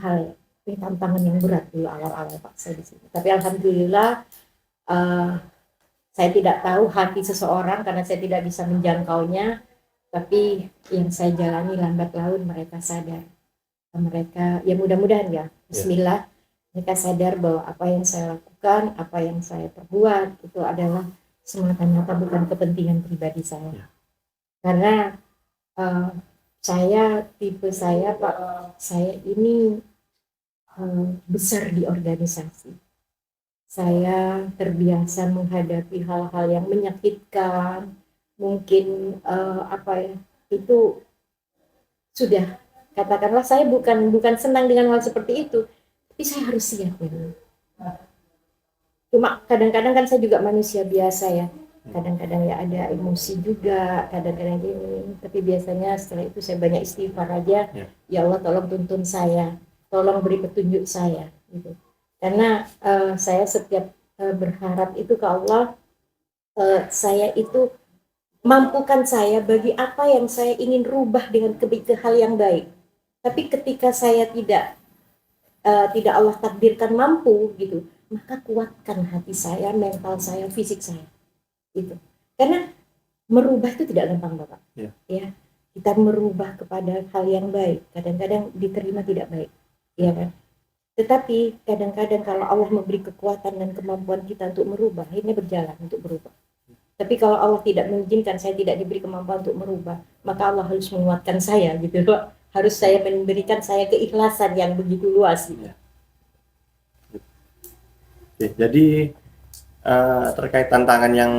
ini tantangan yang berat dulu awal-awal Pak saya di sini. Tapi alhamdulillah saya tidak tahu hati seseorang karena saya tidak bisa menjangkaunya. Tapi yang saya jalani lambat laun mereka sadar. Mereka ya mudah-mudahan ya, Bismillah, mereka sadar bahwa apa yang saya lakukan, apa yang saya perbuat itu adalah semata-mata bukan kepentingan pribadi saya. Karena tipe saya Pak, saya ini besar di organisasi. Saya terbiasa menghadapi hal-hal yang menyakitkan, mungkin itu sudah, katakanlah saya bukan senang dengan hal seperti itu, tapi saya harus siap ya. Cuma kadang-kadang kan saya juga manusia biasa ya, kadang-kadang ya ada emosi juga, kadang-kadang gini, tapi biasanya setelah itu saya banyak istighfar aja, ya Allah tolong tuntun saya, tolong beri petunjuk saya gitu. Karena saya setiap berharap itu ke Allah, saya itu mampukan saya bagi apa yang saya ingin rubah dengan ke hal yang baik. Tapi ketika saya tidak Allah takdirkan mampu gitu, maka kuatkan hati saya, mental saya, fisik saya. Gitu. Karena merubah itu tidak gampang Bapak. Ya. Kita merubah kepada hal yang baik, kadang-kadang diterima tidak baik. Ya kan? Tetapi kadang-kadang kalau Allah memberi kekuatan dan kemampuan kita untuk merubah, akhirnya berjalan untuk berubah. Tapi kalau Allah tidak mengizinkan, saya tidak diberi kemampuan untuk merubah, maka Allah harus menguatkan saya gitu Pak. Harus saya memberikan saya keikhlasan yang begitu luas gitu. Jadi terkait tantangan yang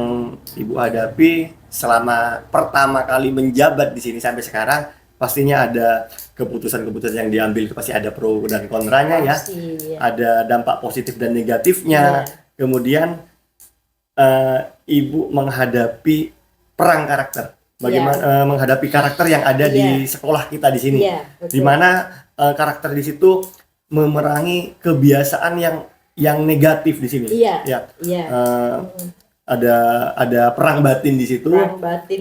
Ibu hadapi selama pertama kali menjabat di sini sampai sekarang, pastinya ada keputusan-keputusan yang diambil, pasti ada pro dan kontranya ya. Ada dampak positif dan negatifnya. Kemudian Ibu menghadapi perang karakter, bagaimana menghadapi karakter yang ada di sekolah kita di sini, di mana karakter di situ memerangi kebiasaan yang negatif di sini. Ada perang batin di situ.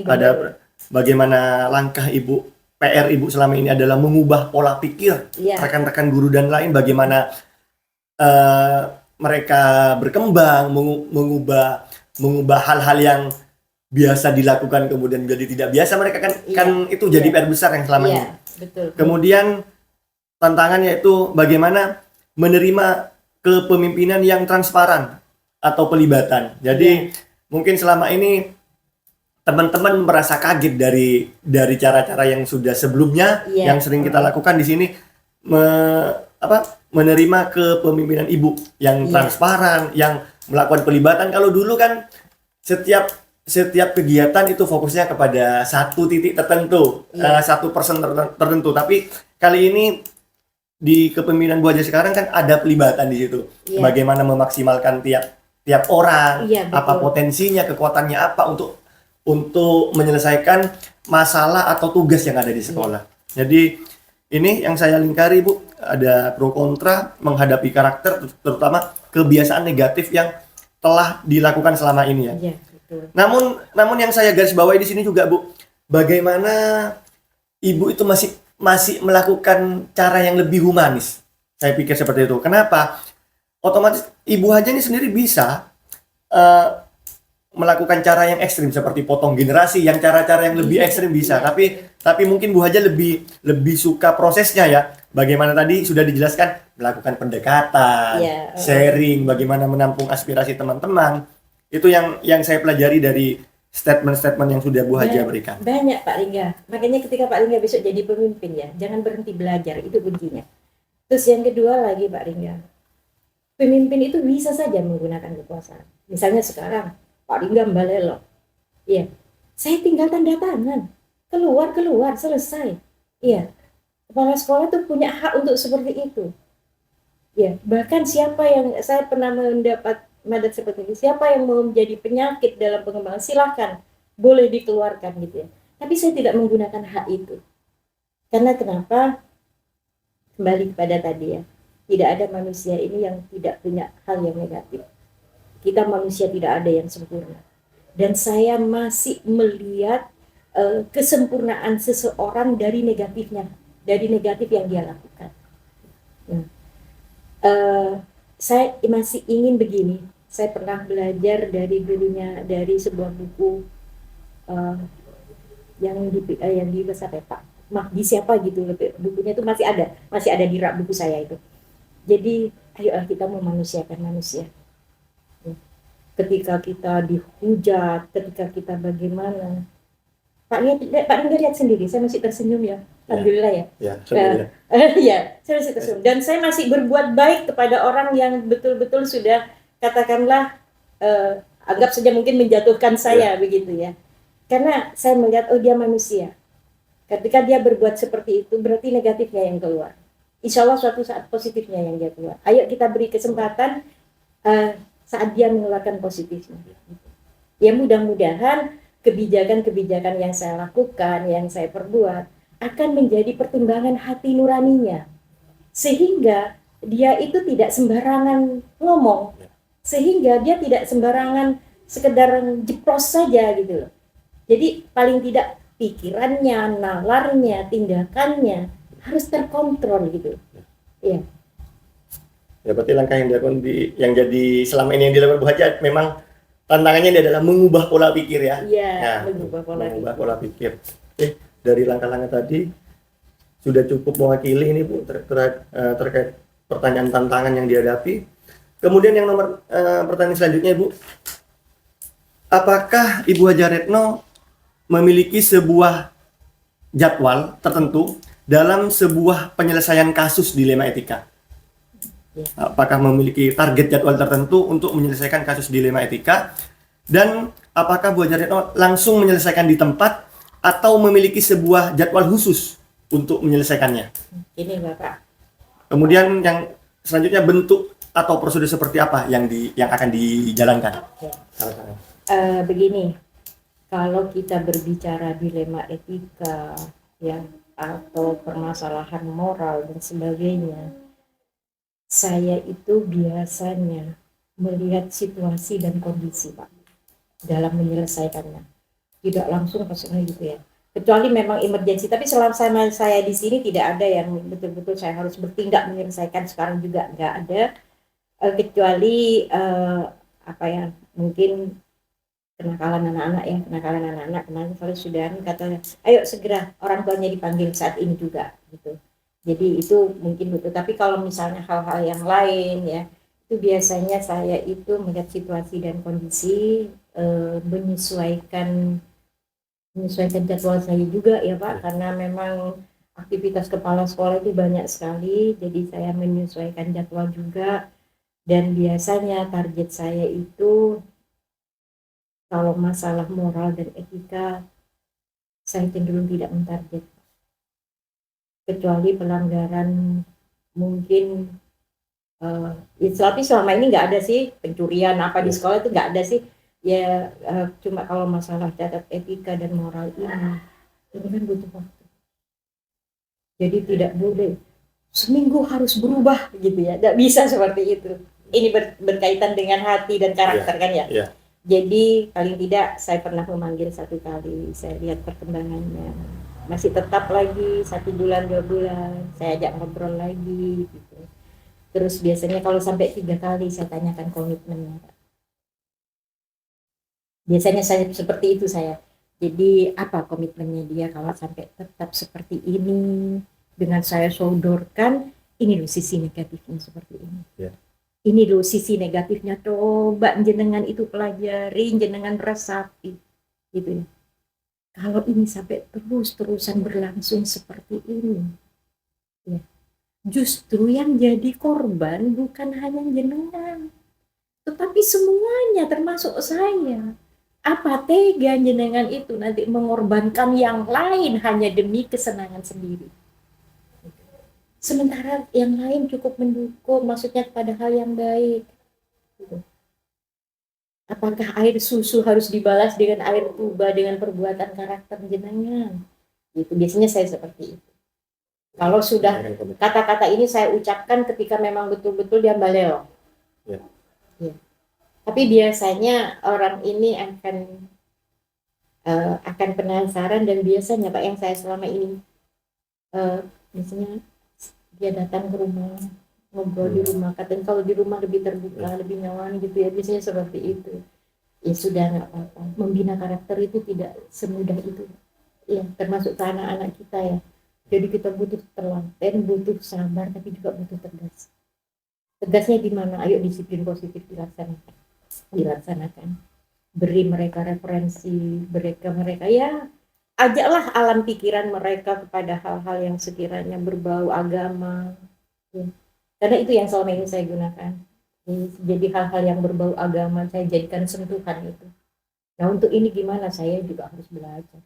Ada bagaimana langkah ibu, PR ibu selama ini adalah mengubah pola pikir rekan-rekan guru dan lain, bagaimana mereka berkembang, mengubah hal-hal yang biasa dilakukan kemudian menjadi tidak biasa. Mereka kan itu jadi PR besar yang selama ini. Betul. Kemudian tantangannya itu bagaimana menerima kepemimpinan yang transparan atau pelibatan. Jadi mungkin selama ini teman-teman merasa kaget dari cara-cara yang sudah sebelumnya yang sering kita lakukan di sini, menerima kepemimpinan ibu yang transparan, yang melakukan pelibatan. Kalau dulu kan setiap kegiatan itu fokusnya kepada satu titik tertentu, 1% tertentu. Tapi kali ini di kepemimpinan Bu Haja sekarang kan ada pelibatan di situ. Bagaimana memaksimalkan tiap orang, apa potensinya, kekuatannya apa untuk menyelesaikan masalah atau tugas yang ada di sekolah. Jadi ini yang saya lingkari, Bu, ada pro kontra menghadapi karakter, terutama kebiasaan negatif yang telah dilakukan selama ini ya. Betul. Namun yang saya garis bawahi di sini juga, Bu, bagaimana ibu itu masih melakukan cara yang lebih humanis. Saya pikir seperti itu. Kenapa? Otomatis Ibu Haja ini sendiri bisa melakukan cara yang ekstrim seperti potong generasi, yang cara-cara yang lebih ekstrim bisa. Tapi mungkin Bu Haja lebih suka prosesnya ya. Bagaimana tadi sudah dijelaskan, melakukan pendekatan, sharing, bagaimana menampung aspirasi teman-teman. Itu yang saya pelajari dari statement-statement yang sudah Bu Haja berikan. Banyak Pak Lingga. Makanya ketika Pak Lingga besok jadi pemimpin ya, jangan berhenti belajar, itu kuncinya. Terus yang kedua lagi Pak Lingga, pemimpin itu bisa saja menggunakan kekuasaan. Misalnya sekarang Pak Lingga mbalelo, saya tinggal tanda tangan, keluar selesai. Kepala sekolah tuh punya hak untuk seperti itu. Bahkan siapa yang saya pernah mendapat madat seperti ini, siapa yang mau menjadi penyakit dalam pengembangan, silakan, boleh dikeluarkan gitu ya. Tapi saya tidak menggunakan hak itu. Karena kenapa? Kembali kepada tadi ya, tidak ada manusia ini yang tidak punya hal yang negatif. Kita manusia tidak ada yang sempurna. Dan saya masih melihat kesempurnaan seseorang dari negatifnya, dari negatif yang dia lakukan. Saya masih ingin begini. Saya pernah belajar dari gurunya, dari sebuah buku yang di besar ya Pak Mahdi siapa gitu, bukunya itu masih ada di rak buku saya itu. Jadi ayolah kita memanusiakan manusia. Ketika kita dihujat, ketika kita bagaimana, Pak Lingga lihat sendiri, saya masih tersenyum ya. Alhamdulillah ya. Saya masih tersenyum. Dan saya masih berbuat baik kepada orang yang betul-betul sudah, katakanlah, anggap saja mungkin menjatuhkan saya begitu ya. Karena saya melihat, dia manusia. Ketika dia berbuat seperti itu, berarti negatifnya yang keluar. Insya Allah suatu saat positifnya yang dia keluar. Ayo kita beri kesempatan saat dia mengeluarkan positifnya. Ya mudah-mudahan kebijakan-kebijakan yang saya lakukan, yang saya perbuat, akan menjadi pertimbangan hati nuraninya. Sehingga dia itu tidak sembarangan ngomong. Sehingga dia tidak sembarangan sekedar jeplos saja gitu loh. Jadi paling tidak pikirannya, nalarnya, tindakannya harus terkontrol gitu. Ya berarti langkah yang dilakukan jadi selama ini yang dilakukan Bu Haja memang tantangannya ini adalah mengubah pola pikir ya. Mengubah pola pikir. Dari langkah-langkah tadi sudah cukup mewakili ini Bu terkait pertanyaan tantangan yang dihadapi. Kemudian yang pertanyaan selanjutnya Ibu, apakah Ibu Haja Retno memiliki sebuah jadwal tertentu dalam sebuah penyelesaian kasus dilema etika? Apakah memiliki target jadwal tertentu untuk menyelesaikan kasus dilema etika? Dan apakah Bu Haja Retno langsung menyelesaikan di tempat atau memiliki sebuah jadwal khusus untuk menyelesaikannya? Ini Bapak. Kemudian yang selanjutnya, bentuk atau prosedur seperti apa yang akan dijalankan? Ya. Saran-saran. Begini, kalau kita berbicara dilema etika ya atau permasalahan moral dan sebagainya, saya itu biasanya melihat situasi dan kondisi, Pak, dalam menyelesaikannya. Tidak langsung personal gitu ya. Kecuali memang emergensi, tapi selama saya di sini tidak ada yang betul-betul saya harus bertindak menyelesaikan sekarang juga, nggak ada. Kecuali apa ya, mungkin kenakalan anak-anak kemarin kalau sudah kata ayo segera orang tuanya dipanggil saat ini juga gitu. Jadi itu mungkin betul, tapi kalau misalnya hal-hal yang lain ya, itu biasanya saya itu melihat situasi dan kondisi, menyesuaikan jadwal saya juga ya Pak, karena memang aktivitas kepala sekolah itu banyak sekali, jadi saya menyesuaikan jadwal juga. Dan biasanya target saya itu kalau masalah moral dan etika saya cenderung tidak mentarget, kecuali pelanggaran mungkin tapi selama ini nggak ada sih pencurian apa di sekolah, itu nggak ada sih ya. Cuma kalau masalah catat etika dan moral ini kan butuh waktu, jadi tidak boleh seminggu harus berubah gitu ya, nggak bisa seperti itu. Ini berkaitan dengan hati dan karakter kan ya. Jadi paling tidak saya pernah memanggil 1 kali, saya lihat perkembangannya, masih tetap lagi 1 bulan 2 bulan saya ajak ngobrol lagi gitu. Terus biasanya kalau sampai 3 kali saya tanyakan komitmennya. Biasanya saya seperti itu saya. Jadi apa komitmennya dia kalau sampai tetap seperti ini, dengan saya sodorkan ini loh sisi negatifnya seperti ini. Ini loh sisi negatifnya, coba jenengan itu pelajari, jenengan resapi gitu ya. Kalau ini sampai terus-terusan berlangsung seperti ini ya, justru yang jadi korban bukan hanya jenengan, tetapi semuanya termasuk saya. Apa tega jenengan itu nanti mengorbankan yang lain hanya demi kesenangan sendiri, sementara yang lain cukup mendukung, maksudnya pada hal yang baik gitu. Apakah air susu harus dibalas dengan air tuba dengan perbuatan karakter jenengan gitu. Biasanya saya seperti itu. Kalau sudah kata-kata ini saya ucapkan ketika memang betul-betul dia baleo. Ya. Tapi biasanya orang ini akan penasaran, dan biasanya Pak yang saya selama ini biasanya dia datang ke rumah, ngobrol di rumah, katanya kalau di rumah lebih terbuka, lebih nyaman gitu ya, biasanya seperti itu. Ya sudah, nggak apa-apa. Membina karakter itu tidak semudah itu ya, termasuk ke anak-anak kita ya. Jadi kita butuh telaten, butuh sabar, tapi juga butuh tegas. Tegasnya di mana? Ayo disiplin positif dilaksanakan. Beri mereka referensi, mereka ya ajaklah alam pikiran mereka kepada hal-hal yang sekiranya berbau agama ya. Karena itu yang selama ini saya gunakan. Jadi hal-hal yang berbau agama saya jadikan sentuhan itu. Nah untuk ini gimana? Saya juga harus belajar.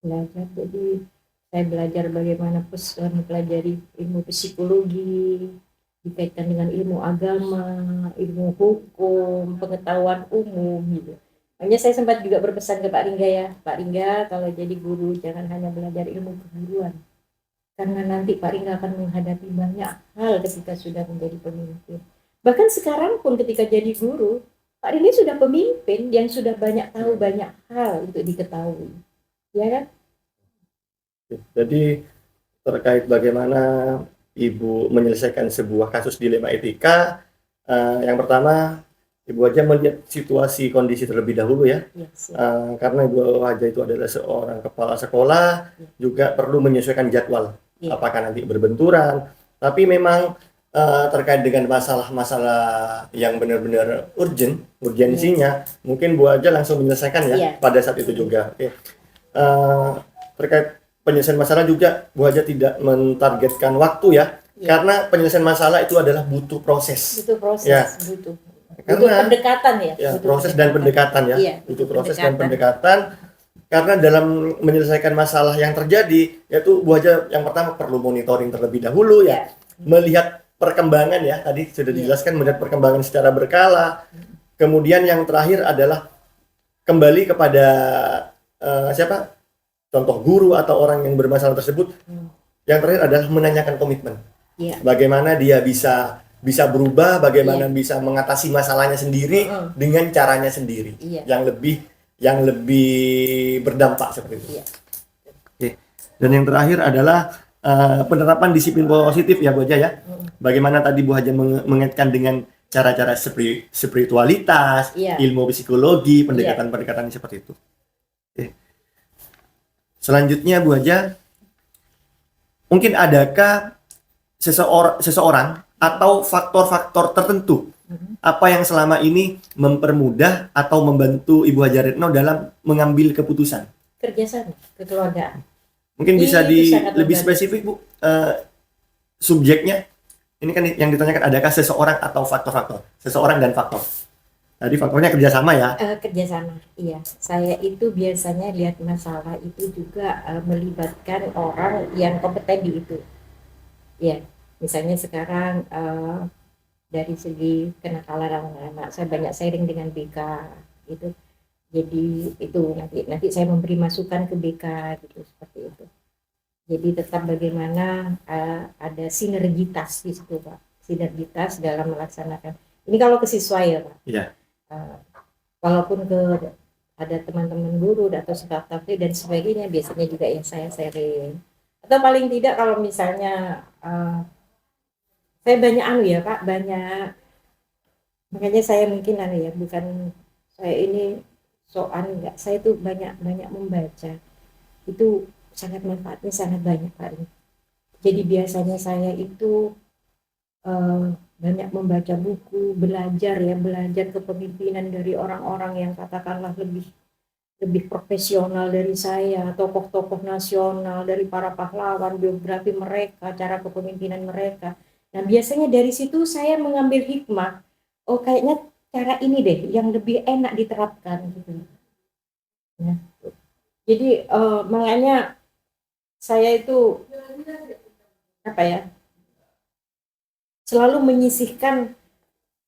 Jadi saya belajar bagaimana mempelajari ilmu psikologi dikaitkan dengan ilmu agama, ilmu hukum, pengetahuan umum gitu. Makanya saya sempat juga berpesan ke Pak Ringga ya, Pak Ringga kalau jadi guru jangan hanya belajar ilmu keguruan, karena nanti Pak Ringga akan menghadapi banyak hal ketika sudah menjadi pemimpin. Bahkan sekarang pun ketika jadi guru, Pak Ringga sudah pemimpin yang sudah banyak tahu banyak hal untuk diketahui, ya kan? Jadi terkait bagaimana Ibu menyelesaikan sebuah kasus dilema etika, yang pertama Ibu Haja melihat situasi kondisi terlebih dahulu ya. Yes, karena Ibu Haja itu adalah seorang kepala sekolah, juga perlu menyesuaikan jadwal. Apakah nanti berbenturan, tapi memang terkait dengan masalah-masalah yang benar-benar urgensinya, mungkin Bu Haja langsung menyelesaikan ya pada saat itu juga. Terkait penyelesaian masalah juga Bu Haja tidak mentargetkan waktu ya, karena penyelesaian masalah itu adalah butuh proses. Karena pendekatan proses dan pendekatan ya. Butuh proses dan pendekatan. Karena dalam menyelesaikan masalah yang terjadi, yaitu Bu Haja yang pertama perlu monitoring terlebih dahulu ya, melihat perkembangan ya, tadi sudah Iya. dijelaskan melihat perkembangan secara berkala. Kemudian yang terakhir adalah kembali kepada siapa? Contoh guru atau orang yang bermasalah tersebut. Hmm. Yang terakhir adalah menanyakan komitmen. Iya. Bagaimana dia bisa berubah, bagaimana bisa mengatasi masalahnya sendiri dengan caranya sendiri. Iya. Yang lebih berdampak seperti itu. Iya. Oke. Dan yang terakhir adalah penerapan disiplin positif ya Bu Haja ya. Bagaimana tadi Bu Haja mengaitkan dengan cara-cara spiritualitas, Iya. ilmu psikologi, pendekatan-pendekatan seperti itu. Oke. Selanjutnya Bu Haja, mungkin adakah seseorang atau faktor-faktor tertentu apa yang selama ini mempermudah atau membantu Ibu Haja Retno dalam mengambil keputusan? Kerjasama, kekeluargaan. Mungkin bisa Itu sangat lebih membantu. spesifik Bu, subjeknya. Ini kan yang ditanyakan adakah seseorang atau faktor-faktor, seseorang dan faktor. Tadi faktornya kerjasama ya. Kerjasama, iya. Saya itu biasanya lihat masalah itu juga melibatkan orang yang kompeten di itu. Ya, misalnya sekarang dari segi kenakalan anak-anak, saya banyak sharing dengan BK itu. Jadi itu nanti saya memberi masukan ke BK gitu, seperti itu. Jadi tetap bagaimana ada sinergitas di situ Pak, sinergitas dalam melaksanakan. Ini kalau ke siswa ya Pak. Iya. Walaupun ada teman-teman guru atau staff dan sebagainya, biasanya juga yang saya sharing. Atau paling tidak kalau misalnya saya banyak ya Pak, banyak, makanya saya mungkin ya, bukan saya ini enggak, saya itu banyak membaca, itu sangat manfaatnya sangat banyak Pak. Jadi biasanya saya itu banyak membaca buku, belajar kepemimpinan dari orang-orang yang katakanlah lebih profesional dari saya, tokoh-tokoh nasional, dari para pahlawan, biografi mereka, cara kepemimpinan mereka. Nah biasanya dari situ saya mengambil hikmah, oh kayaknya cara ini deh yang lebih enak diterapkan gitu. Nah, jadi makanya saya itu selalu menyisihkan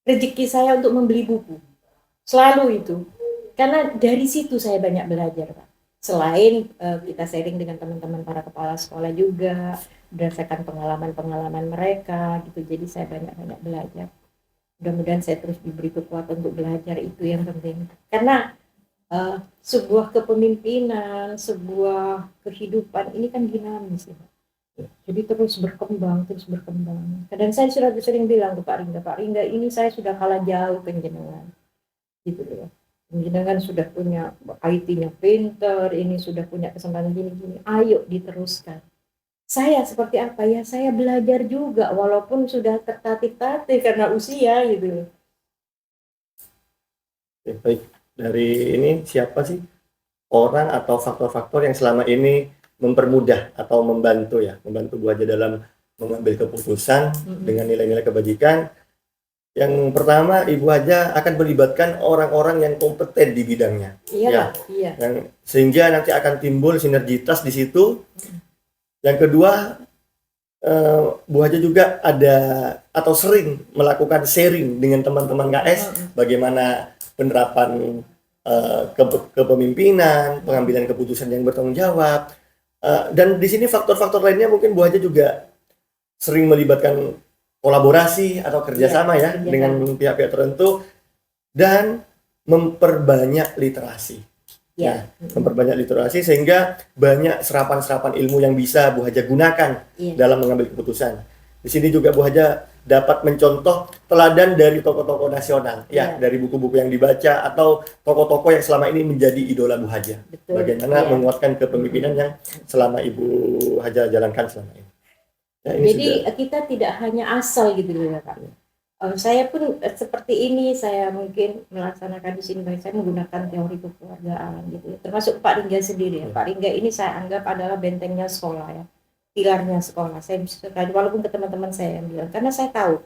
rezeki saya untuk membeli buku, selalu itu, karena dari situ saya banyak belajar Pak. Selain kita sharing dengan teman-teman para kepala sekolah juga berdasarkan pengalaman mereka gitu, jadi saya banyak belajar. Mudah-mudahan saya terus diberi kekuatan untuk belajar, itu yang penting, karena sebuah kepemimpinan, sebuah kehidupan ini kan dinamis ya. Jadi terus berkembang. Kadang saya sudah sering bilang ke Pak Ringga, ini saya sudah kalah jauh penjenengan, gitu loh. Penjenengan sudah punya IT-nya pinter, ini sudah punya kesempatan gini-gini, ayo diteruskan. Saya seperti apa ya, saya belajar juga walaupun sudah tertatih-tatih karena usia gitu. Oke, baik. Dari ini siapa sih orang atau faktor-faktor yang selama ini mempermudah atau membantu Bu Haja dalam mengambil keputusan dengan nilai-nilai kebajikan? Yang pertama, Ibu Haja akan melibatkan orang-orang yang kompeten di bidangnya. Iya. Sehingga nanti akan timbul sinergitas di situ. Yang kedua, Bu Haja juga ada atau sering melakukan sharing dengan teman-teman KS bagaimana penerapan kepemimpinan, pengambilan keputusan yang bertanggung jawab. Dan di sini faktor-faktor lainnya mungkin Bu Haja juga sering melibatkan kolaborasi atau kerjasama dengan pihak-pihak tertentu dan memperbanyak literasi. Memperbanyak literasi sehingga banyak serapan-serapan ilmu yang bisa Bu Haja gunakan dalam mengambil keputusan. Di sini juga Bu Haja dapat mencontoh teladan dari tokoh-tokoh nasional, dari buku-buku yang dibaca atau tokoh-tokoh yang selama ini menjadi idola Bu Haja. Betul. Bagaimana menguatkan kepemimpinan yang selama Ibu Haja jalankan selama ini. Jadi kita tidak hanya asal gitu ya Pak. Saya pun seperti ini, saya mungkin melaksanakan di sini, saya menggunakan teori kekeluargaan gitu. Termasuk Pak Ringga sendiri ya. Pak Ringga ini saya anggap adalah bentengnya sekolah ya, pilarnya sekolah. Saya bisa, walaupun ke teman-teman saya yang bilang, karena saya tahu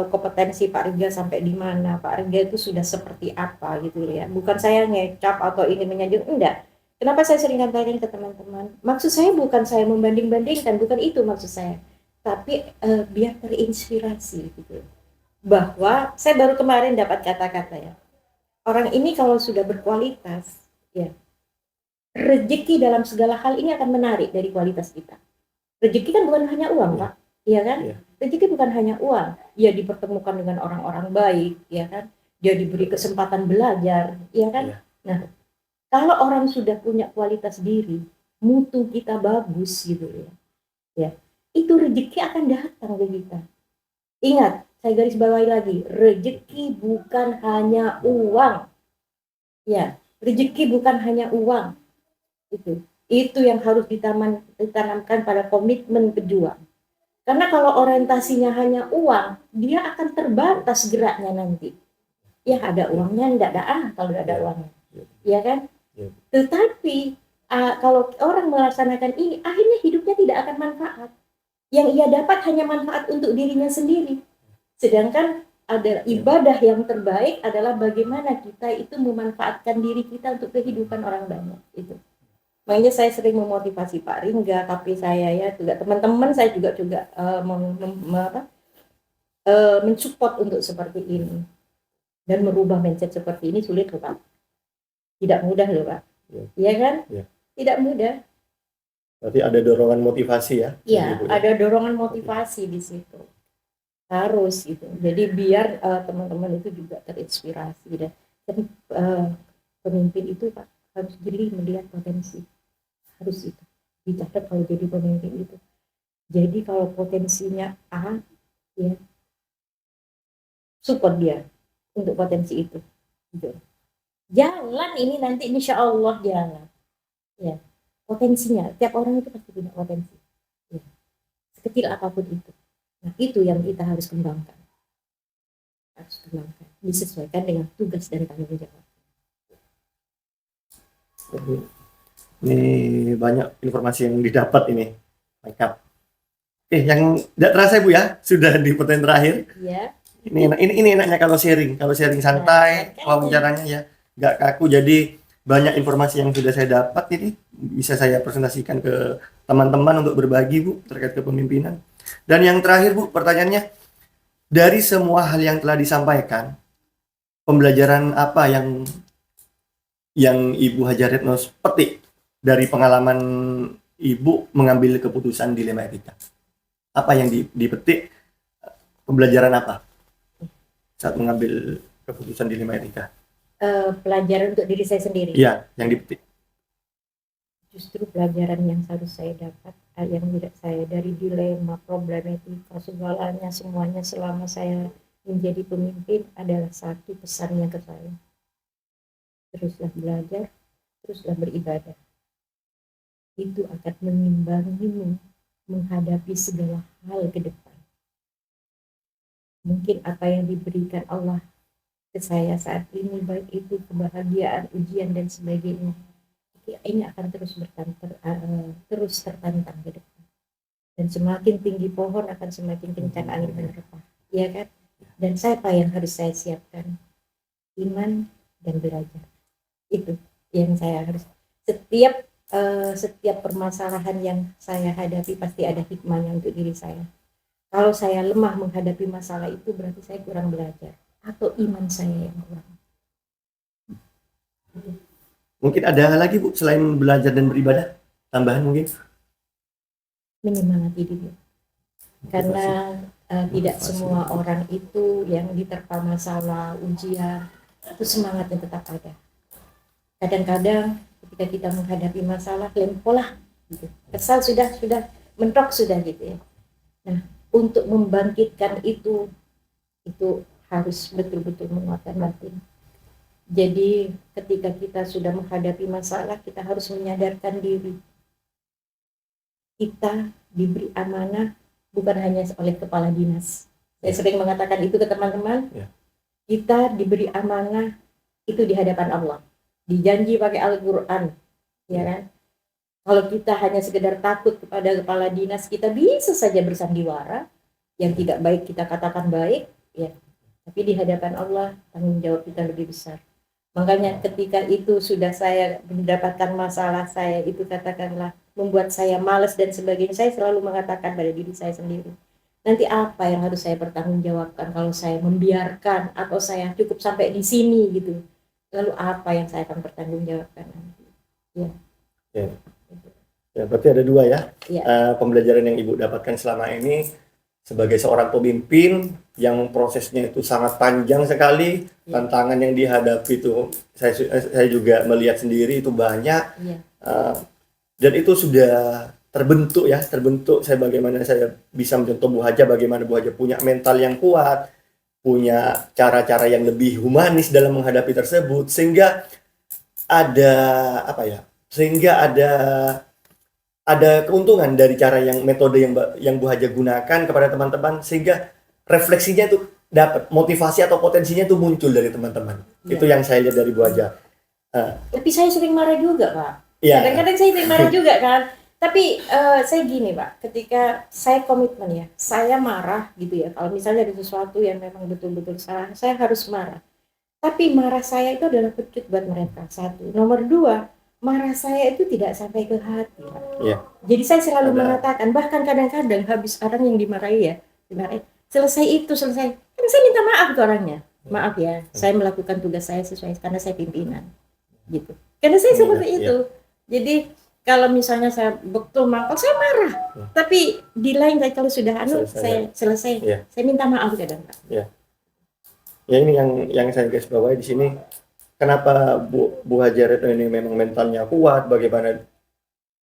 kompetensi Pak Ringga sampai di mana, Pak Ringga itu sudah seperti apa gitu ya. Bukan saya ngecap atau ingin menyanjung, enggak. Kenapa saya sering katakan ke teman-teman? Maksud saya bukan saya membanding-bandingkan, bukan itu maksud saya. tapi biar terinspirasi gitu. Bahwa saya baru kemarin dapat kata-kata ya, orang ini kalau sudah berkualitas, ya rezeki dalam segala hal ini akan menarik dari kualitas kita. Rezeki kan bukan hanya uang, Iya. Pak, iya kan? Iya. Rezeki bukan hanya uang, dia dipertemukan dengan orang-orang baik, ya kan? Dia diberi kesempatan belajar, ya kan? Iya. Nah, kalau orang sudah punya kualitas diri, mutu kita bagus gitu ya, itu rezeki akan datang ke kita. Ingat, saya garis bawahi lagi, rezeki bukan hanya uang, ya, rezeki bukan hanya uang, itu yang harus ditanamkan pada komitmen berjuang. Karena kalau orientasinya hanya uang, dia akan terbatas geraknya nanti. Ya ada uangnya, enggak ada kalau enggak ada Ya. uangnya, ya kan? Ya. Tetapi kalau orang melaksanakan ini, akhirnya hidupnya tidak akan manfaat. Yang ia dapat hanya manfaat untuk dirinya sendiri. Sedangkan adalah ibadah yang terbaik adalah bagaimana kita itu memanfaatkan diri kita untuk kehidupan orang banyak itu. Makanya saya sering memotivasi Pak Ringga, tapi saya ya juga teman-teman saya juga mensupport untuk seperti ini. Dan merubah mindset seperti ini sulit loh Pak. Tidak mudah loh Pak. Iya kan? Ya. Tidak mudah. Berarti ada dorongan motivasi ya? Iya, ada dorongan motivasi di situ. Harus gitu. Jadi biar teman-teman itu juga terinspirasi dan pemimpin itu Pak harus jeli melihat potensi. Harus itu dicatat kalau jadi pemimpin itu. Jadi kalau potensinya A, ya support dia untuk potensi itu. Gitu. Jalan ini nanti insya Allah jalan. Ya, potensinya tiap orang itu pasti punya potensi. Ya. Sekecil apapun itu. Nah itu yang kita harus kembangkan. Harus kembangkan. Disesuaikan dengan tugas dan tanggung jawab. Ini banyak informasi yang didapat ini. Lengkap. Yang tidak terasa Bu ya, sudah di pertanyaan terakhir. Ya. Ini enaknya kalau sharing santai, wawancaranya ya nggak kaku. Jadi banyak informasi yang sudah saya dapat ini bisa saya presentasikan ke teman-teman untuk berbagi Bu terkait kepemimpinan. Dan yang terakhir Bu, pertanyaannya, dari semua hal yang telah disampaikan, pembelajaran apa yang Ibu Hajar Retno petik dari pengalaman Ibu mengambil keputusan dilema etika? Apa yang dipetik, pembelajaran apa saat mengambil keputusan dilema etika? Pelajaran untuk diri saya sendiri. Iya, yang dipetik. Justru pelajaran yang harus saya dapat, yang tidak saya dari dilema, problematika, segalanya semuanya selama saya menjadi pemimpin adalah satu pesannya ke saya. Teruslah belajar, teruslah beribadah. Itu akan mengimbangimu menghadapi segala hal ke depan. Mungkin apa yang diberikan Allah ke saya saat ini, baik itu kebahagiaan, ujian dan sebagainya, ini akan terus tertantang ke depan. Dan semakin tinggi pohon akan semakin kencang angin menerpa, ya kan? Dan siapa yang harus saya siapkan? Iman dan belajar. Itu yang saya harus. Setiap permasalahan yang saya hadapi pasti ada hikmahnya untuk diri saya. Kalau saya lemah menghadapi masalah itu berarti saya kurang belajar atau iman saya yang kurang. Mungkin ada lagi Bu selain belajar dan beribadah, tambahan mungkin? Menyemangati diri. Karena tidak semua orang itu yang diterpa masalah, ujian, itu semangatnya tetap ada. Kadang-kadang ketika kita menghadapi masalah, lempolah, gitu. Kesal sudah mentok sudah gitu ya. Nah, untuk membangkitkan itu harus betul-betul menguatkan batin. Jadi ketika kita sudah menghadapi masalah, kita harus menyadarkan diri. Kita diberi amanah bukan hanya oleh kepala dinas. Saya sering mengatakan itu ke teman-teman. Kita diberi amanah itu di hadapan Allah. Dijanji pakai Al-Quran, ya kan? Kalau kita hanya sekedar takut kepada kepala dinas, kita bisa saja bersandiwara. Yang tidak baik kita katakan baik, ya. Tapi di hadapan Allah tanggung jawab kita lebih besar. Makanya ketika itu sudah saya mendapatkan masalah, saya itu katakanlah membuat saya malas dan sebagainya, saya selalu mengatakan pada diri saya sendiri, nanti apa yang harus saya pertanggungjawabkan kalau saya membiarkan atau saya cukup sampai di sini gitu. Lalu apa yang saya akan pertanggungjawabkan nanti? Ya. Ya. Ya, berarti ada dua ya. Ya. Pembelajaran yang Ibu dapatkan selama ini sebagai seorang pemimpin yang prosesnya itu sangat panjang sekali, Ya. tantangan yang dihadapi itu saya juga melihat sendiri itu banyak. Ya. Dan itu sudah terbentuk saya bagaimana saya bisa mencontoh Bu Haja, bagaimana Bu Haja punya mental yang kuat, punya cara-cara yang lebih humanis dalam menghadapi tersebut, sehingga ada ada keuntungan dari cara yang metode yang Bu Haja gunakan kepada teman-teman, sehingga refleksinya itu dapat, motivasi atau potensinya itu muncul dari teman-teman. Ya. Itu yang saya lihat dari Bu Haja. Tapi saya sering marah juga, Pak. Ya. Kadang-kadang saya sering marah juga kan. Tapi saya gini, Pak, ketika saya komitmen ya, saya marah gitu ya. Kalau misalnya ada sesuatu yang memang betul-betul salah, saya harus marah. Tapi marah saya itu adalah pecut buat mereka. Satu. Nomor dua, marah saya itu tidak sampai ke hati. Ya. Jadi saya selalu mengatakan, bahkan kadang-kadang habis orang yang dimarahi, selesai. Kan saya minta maaf ke orangnya. Maaf ya, saya melakukan tugas saya sesuai karena saya pimpinan. Gitu. Karena saya seperti itu. Jadi kalau misalnya saya betul mangkal, saya marah. Tapi di lain kalau sudah saya selesai, saya minta maaf kadang. Ya. Ya, ini yang saya garis bawahi di sini. Kenapa Bu Haja Retno ini memang mentalnya kuat, bagaimana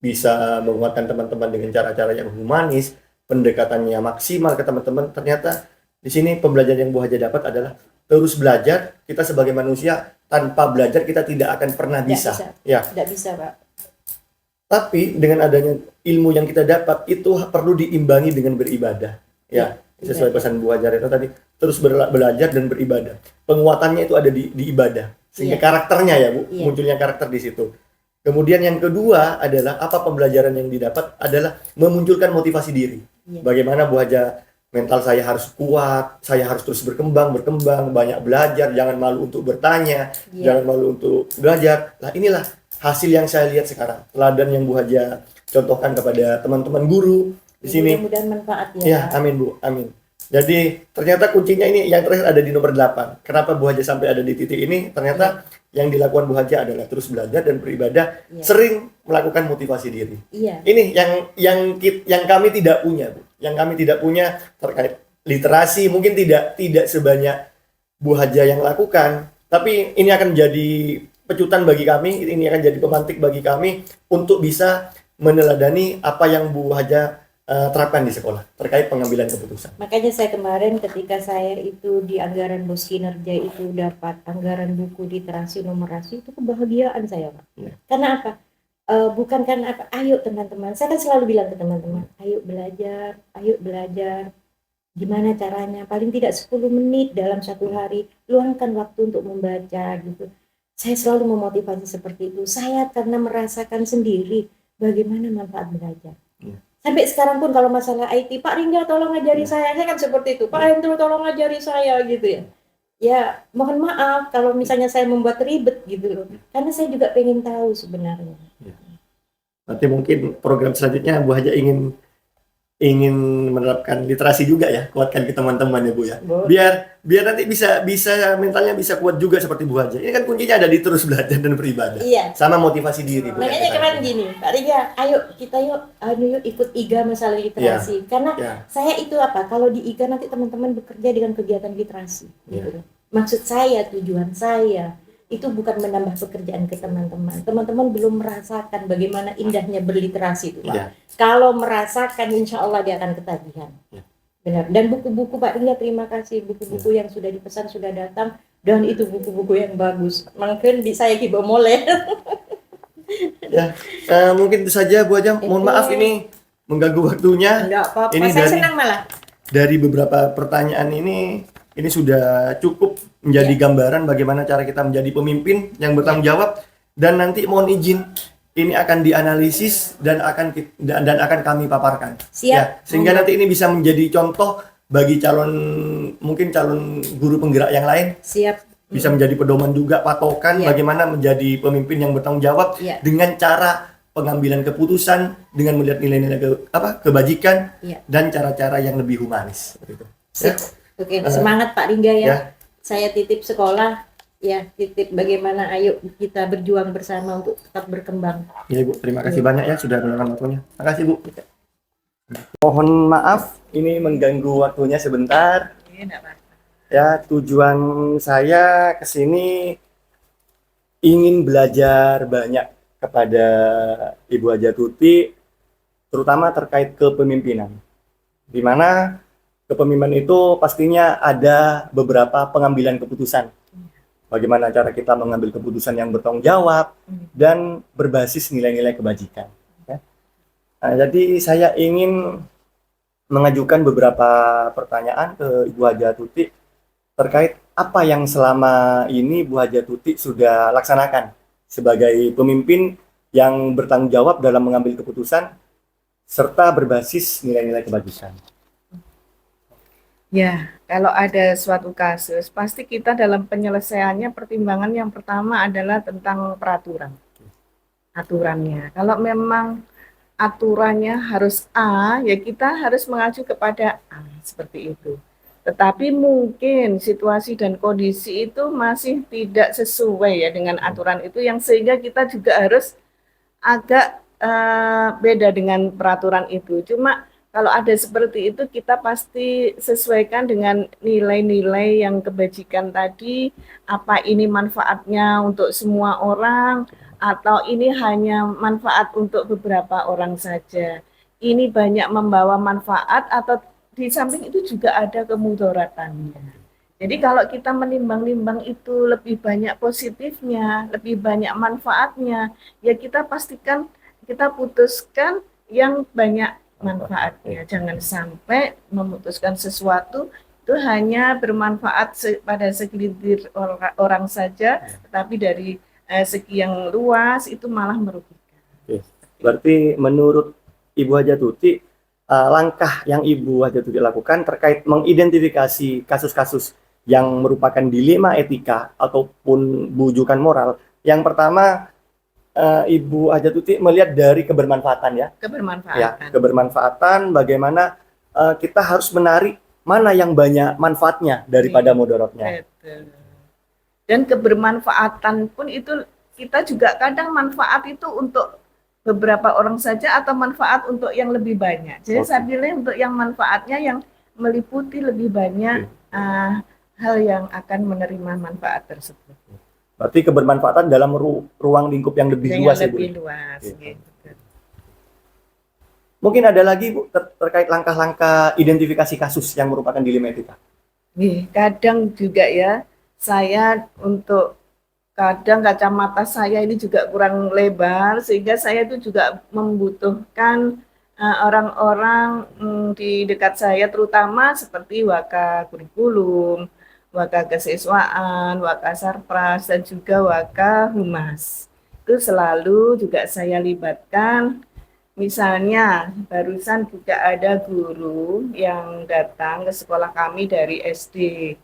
bisa menguatkan teman-teman dengan cara-cara yang humanis, pendekatannya maksimal ke teman-teman. Ternyata di sini pembelajaran yang Bu Haja dapat adalah terus belajar. Kita sebagai manusia tanpa belajar kita tidak akan pernah bisa. Ya. Tidak bisa, Pak. Tapi dengan adanya ilmu yang kita dapat itu perlu diimbangi dengan beribadah. Ya. Sesuai pesan Bu Haja Retno tadi, terus belajar dan beribadah. Penguatannya itu ada di ibadah. Sehingga karakternya ya Bu, munculnya karakter di situ. Kemudian yang kedua adalah apa pembelajaran yang didapat adalah memunculkan motivasi diri. Bagaimana Bu Haja, mental saya harus kuat, saya harus terus berkembang, banyak belajar, jangan malu untuk bertanya, jangan malu untuk belajar. Nah, inilah hasil yang saya lihat sekarang. Teladan yang Bu Haja contohkan kepada teman-teman guru di sini. Mudah-mudahan manfaat ya. Ya, amin Bu, amin. Jadi ternyata kuncinya ini yang terakhir ada di nomor 8. Kenapa Bu Haja sampai ada di titik ini? Ternyata yang dilakukan Bu Haja adalah terus belajar dan beribadah, sering melakukan motivasi diri. Ini yang kami tidak punya, Bu. Yang kami tidak punya terkait literasi, mungkin tidak sebanyak Bu Haja yang lakukan, tapi ini akan menjadi pecutan bagi kami, ini akan jadi pemantik bagi kami untuk bisa meneladani apa yang Bu Haja terapkan di sekolah terkait pengambilan keputusan. Makanya saya kemarin ketika saya itu di anggaran bos kinerja itu dapat anggaran buku literasi numerasi, itu kebahagiaan saya, Pak. Karena apa? Bukan karena apa? Ayo teman-teman, saya kan selalu bilang ke teman-teman, ayo belajar. Gimana caranya? Paling tidak 10 menit dalam satu hari, luangkan waktu untuk membaca gitu. Saya selalu memotivasi seperti itu. Saya karena merasakan sendiri bagaimana manfaat belajar. Sampai sekarang pun kalau masalah IT, Pak Ringga tolong ngajari saya kan seperti itu. Pak Hendro tolong ngajari saya gitu ya. Ya mohon maaf kalau misalnya saya membuat ribet gitu loh. Karena saya juga pengen tahu sebenarnya. Nanti mungkin program selanjutnya Bu Haja ingin menerapkan literasi juga ya, kuatkan ke teman-teman ya Bu ya. Biar nanti bisa mentalnya bisa kuat juga seperti Bu Haja. Ini kan kuncinya ada di terus belajar dan beribadah. Sama motivasi diri. Makanya kemarin gini, Pak Ringga, ayo kita yuk ikut IGA masalah literasi. Karena saya itu kalau di IGA nanti teman-teman bekerja dengan kegiatan literasi. Gitu. Maksud saya, tujuan saya itu bukan menambah pekerjaan ke teman-teman. Teman-teman belum merasakan bagaimana indahnya berliterasi itu, Pak. Kalau merasakan, insya Allah dia akan ketagihan. Benar. Dan buku-buku Pak Ringga, terima kasih. Buku-buku yang sudah dipesan sudah datang. Dan itu buku-buku yang bagus. Mungkin saya kibo moleh. Mungkin itu saja Bu Haja. Mohon maaf ini mengganggu waktunya. Enggak apa-apa. Ini saya senang malah. Dari beberapa pertanyaan ini sudah cukup menjadi gambaran bagaimana cara kita menjadi pemimpin yang bertanggung jawab. Dan nanti mohon izin, ini akan dianalisis dan akan kami paparkan. Siap. Sehingga nanti ini bisa menjadi contoh bagi calon guru penggerak yang lain. Siap. Bisa menjadi pedoman juga, patokan bagaimana menjadi pemimpin yang bertanggung jawab dengan cara pengambilan keputusan dengan melihat nilai-nilai kebajikan Iya. dan cara-cara yang lebih humanis. Gitu. Ya. Sip. Oke, semangat Pak Lingga ya. Ya. Saya titip sekolah, ya titip bagaimana ayo kita berjuang bersama untuk tetap berkembang. Ya Bu, terima kasih banyak ya sudah meluangkan waktunya. Terima kasih Bu. Mohon maaf ini mengganggu waktunya sebentar. Ya, tujuan saya ke sini ingin belajar banyak kepada Ibu Haja Tuti, terutama terkait kepemimpinan. Di mana kepemimpinan itu pastinya ada beberapa pengambilan keputusan. Bagaimana cara kita mengambil keputusan yang bertanggung jawab dan berbasis nilai-nilai kebajikan. Ya. Nah, jadi saya ingin mengajukan beberapa pertanyaan ke Ibu Haja Tuti terkait apa yang selama ini Bu Haja Tuti sudah laksanakan sebagai pemimpin yang bertanggung jawab dalam mengambil keputusan serta berbasis nilai-nilai kebajikan. Ya, kalau ada suatu kasus, pasti kita dalam penyelesaiannya pertimbangan yang pertama adalah tentang peraturan. Aturannya. Kalau memang aturannya harus A, ya kita harus mengacu kepada A, seperti itu. Tetapi mungkin situasi dan kondisi itu masih tidak sesuai ya dengan aturan itu, yang sehingga kita juga harus agak beda dengan peraturan itu. Cuma kalau ada seperti itu, kita pasti sesuaikan dengan nilai-nilai yang kebajikan tadi, apa ini manfaatnya untuk semua orang, atau ini hanya manfaat untuk beberapa orang saja. Ini banyak membawa manfaat atau di samping itu juga ada kemudaratannya. Jadi kalau kita menimbang-nimbang itu lebih banyak positifnya, lebih banyak manfaatnya, ya kita pastikan, kita putuskan yang banyak manfaatnya. Jangan sampai memutuskan sesuatu itu hanya bermanfaat pada segelintir orang saja, tetapi dari segi yang luas itu malah merugikan. Berarti menurut Ibu Haja Tuti, langkah yang Ibu Haja Tuti lakukan terkait mengidentifikasi kasus-kasus yang merupakan dilema etika ataupun bujukan moral. Yang pertama, Ibu Haja Tuti melihat dari kebermanfaatan ya. Kebermanfaatan. Ya, kebermanfaatan bagaimana kita harus menarik mana yang banyak manfaatnya daripada mudaratnya. Betul. Dan kebermanfaatan pun itu kita juga kadang manfaat itu untuk beberapa orang saja atau manfaat untuk yang lebih banyak. Jadi saya pilih untuk yang manfaatnya yang meliputi lebih banyak hal yang akan menerima manfaat tersebut. Berarti kebermanfaatan dalam ruang lingkup yang lebih luas ya Bu. Lebih luas. Gitu. Mungkin ada lagi Bu terkait langkah-langkah identifikasi kasus yang merupakan dilema etika. Kadang juga ya saya kadang kacamata saya ini juga kurang lebar, sehingga saya itu juga membutuhkan orang-orang di dekat saya, terutama seperti waka kurikulum, waka kesiswaan, waka sarpras, dan juga waka humas. Itu selalu juga saya libatkan. Misalnya barusan juga ada guru yang datang ke sekolah kami dari SD.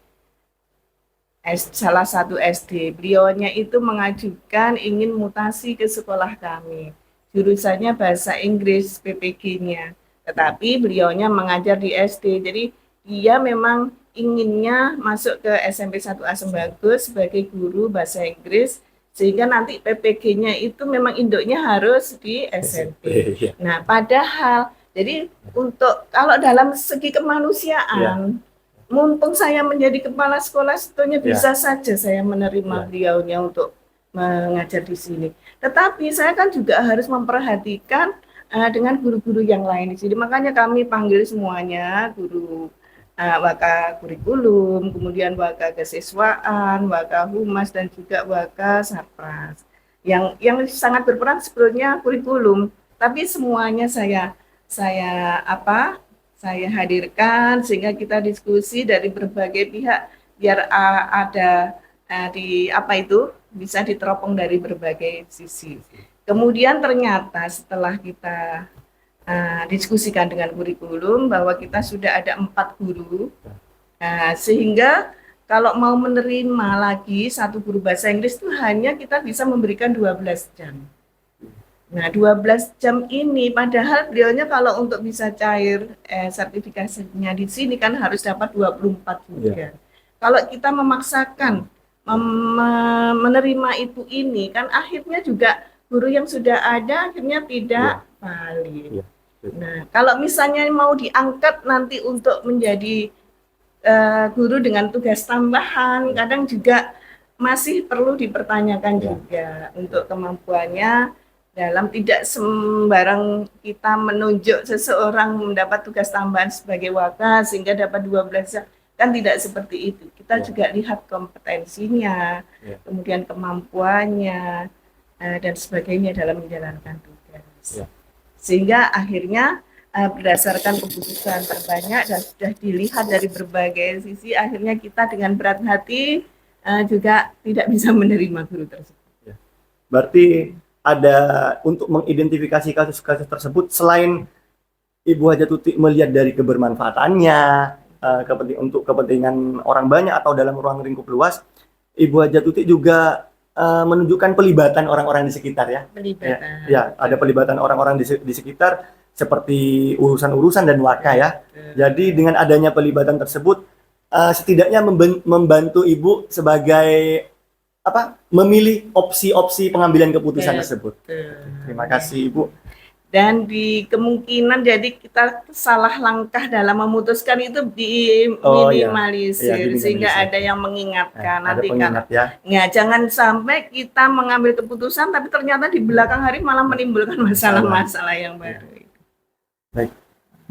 Salah satu SD, beliaunya itu mengajukan ingin mutasi ke sekolah kami. Jurusannya bahasa Inggris PPG-nya. Tetapi beliaunya mengajar di SD. Jadi dia memang inginnya masuk ke SMP 1 Asembagus sebagai guru bahasa Inggris, sehingga nanti PPG-nya itu memang induknya harus di SMP. Nah, padahal jadi untuk kalau dalam segi kemanusiaan, mumpung saya menjadi kepala sekolah, sebetulnya bisa saja saya menerima beliaunya untuk mengajar di sini. Tetapi saya kan juga harus memperhatikan dengan guru-guru yang lain di sini. Makanya kami panggil semuanya guru waka kurikulum, kemudian waka kesiswaan, waka humas, dan juga waka sarpras. Yang sangat berperan sebetulnya kurikulum, tapi semuanya saya hadirkan sehingga kita diskusi dari berbagai pihak biar ada bisa diteropong dari berbagai sisi. Kemudian ternyata setelah kita diskusikan dengan kurikulum bahwa kita sudah ada 4 guru, sehingga kalau mau menerima lagi 1 guru bahasa Inggris itu hanya kita bisa memberikan 12 jam. Nah, 12 jam ini padahal beliaunya kalau untuk bisa cair sertifikasinya di sini kan harus dapat 24 juga. Kalau kita memaksakan menerima itu ini kan akhirnya juga guru yang sudah ada akhirnya tidak valid. Iya. Nah, kalau misalnya mau diangkat nanti untuk menjadi guru dengan tugas tambahan, kadang juga masih perlu dipertanyakan juga untuk kemampuannya dalam tidak sembarang kita menunjuk seseorang mendapat tugas tambahan sebagai waka sehingga dapat 12 jam. Kan tidak seperti itu. Kita juga lihat kompetensinya, kemudian kemampuannya, dan sebagainya dalam menjalankan tugas. Sehingga akhirnya berdasarkan keputusan terbanyak dan sudah dilihat dari berbagai sisi, akhirnya kita dengan berat hati juga tidak bisa menerima guru tersebut. Berarti ada untuk mengidentifikasi kasus-kasus tersebut, selain Ibu Hajatuti melihat dari kebermanfaatannya untuk kepentingan orang banyak atau dalam ruang lingkup luas, Ibu Hajatuti juga menunjukkan pelibatan orang-orang di sekitar ya. Pelibatan. Ya, ada pelibatan orang-orang di sekitar seperti urusan-urusan dan waka ya. Jadi dengan adanya pelibatan tersebut setidaknya membantu Ibu sebagai memilih opsi-opsi pengambilan keputusan tersebut. Terima kasih Ibu. Dan di kemungkinan jadi kita salah langkah dalam memutuskan itu diminimalisir, sehingga ada yang mengingatkan nanti kan. Ya, jangan sampai kita mengambil keputusan tapi ternyata di belakang hari malah menimbulkan masalah-masalah yang baru. Baik,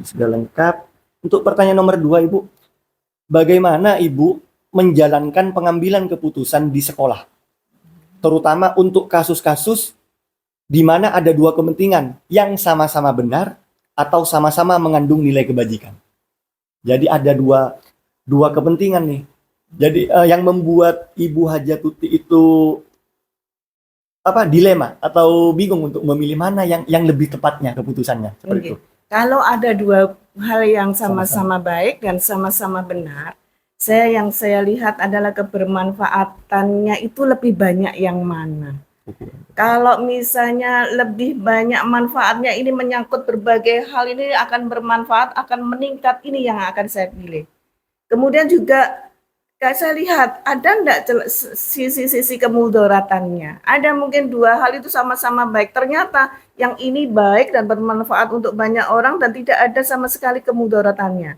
sudah lengkap. Untuk pertanyaan nomor 2 Ibu, bagaimana Ibu menjalankan pengambilan keputusan di sekolah, terutama untuk kasus-kasus di mana ada dua kepentingan yang sama-sama benar atau sama-sama mengandung nilai kebajikan. Jadi ada dua kepentingan nih. Jadi yang membuat Ibu Hajatuti itu dilema atau bingung untuk memilih mana yang lebih tepatnya keputusannya seperti itu. Kalau ada dua hal yang sama-sama baik dan sama-sama benar, yang saya lihat adalah kebermanfaatannya itu lebih banyak yang mana. Kalau misalnya lebih banyak manfaatnya, ini menyangkut berbagai hal, ini akan bermanfaat, akan meningkat, ini yang akan saya pilih. Kemudian juga saya lihat ada enggak sisi-sisi kemudaratannya. Ada mungkin dua hal itu sama-sama baik, ternyata yang ini baik dan bermanfaat untuk banyak orang dan tidak ada sama sekali kemudaratannya.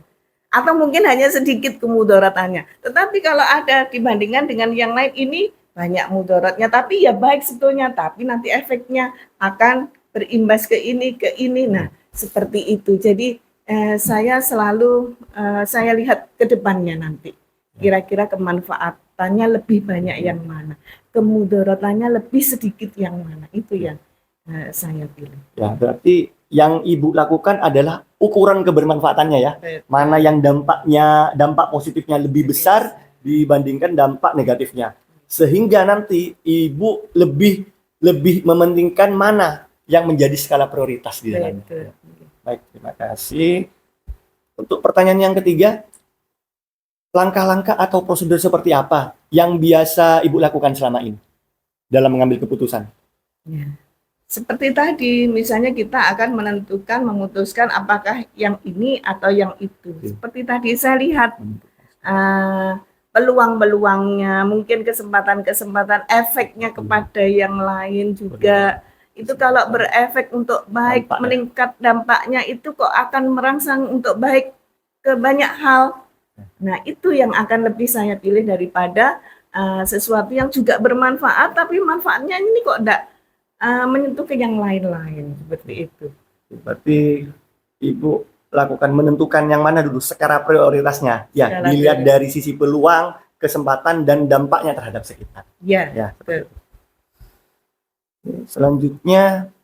Atau mungkin hanya sedikit kemudaratannya. Tetapi kalau ada dibandingkan dengan yang lain, ini banyak mudaratnya, tapi ya baik sebetulnya, tapi nanti efeknya akan berimbas ke ini. Nah, seperti itu. Jadi saya selalu saya lihat ke depannya nanti. Kira-kira kemanfaatannya lebih banyak yang mana, kemudaratannya lebih sedikit yang mana. Itu yang saya pilih. Ya, berarti yang Ibu lakukan adalah ukuran kebermanfaatannya ya. Mana yang dampak positifnya lebih besar dibandingkan dampak negatifnya. Sehingga nanti Ibu lebih mementingkan mana yang menjadi skala prioritas di dalamnya. Baik, terima kasih. Untuk pertanyaan yang ketiga, langkah-langkah atau prosedur seperti apa yang biasa Ibu lakukan selama ini dalam mengambil keputusan? Ya. Seperti tadi, misalnya kita akan memutuskan apakah yang ini atau yang itu. Seperti tadi saya lihat peluang-peluangnya, mungkin kesempatan-kesempatan, efeknya kepada yang lain juga. Itu kalau berefek untuk baik, meningkat dampaknya itu kok akan merangsang untuk baik ke banyak hal. Nah, itu yang akan lebih saya pilih daripada sesuatu yang juga bermanfaat, tapi manfaatnya ini kok enggak menyentuh ke yang lain-lain, seperti itu. Berarti Ibu lakukan menentukan yang mana dulu skala prioritasnya. Ya, dilihat dari sisi peluang, kesempatan, dan dampaknya terhadap sekitar. Ya, betul. Selanjutnya,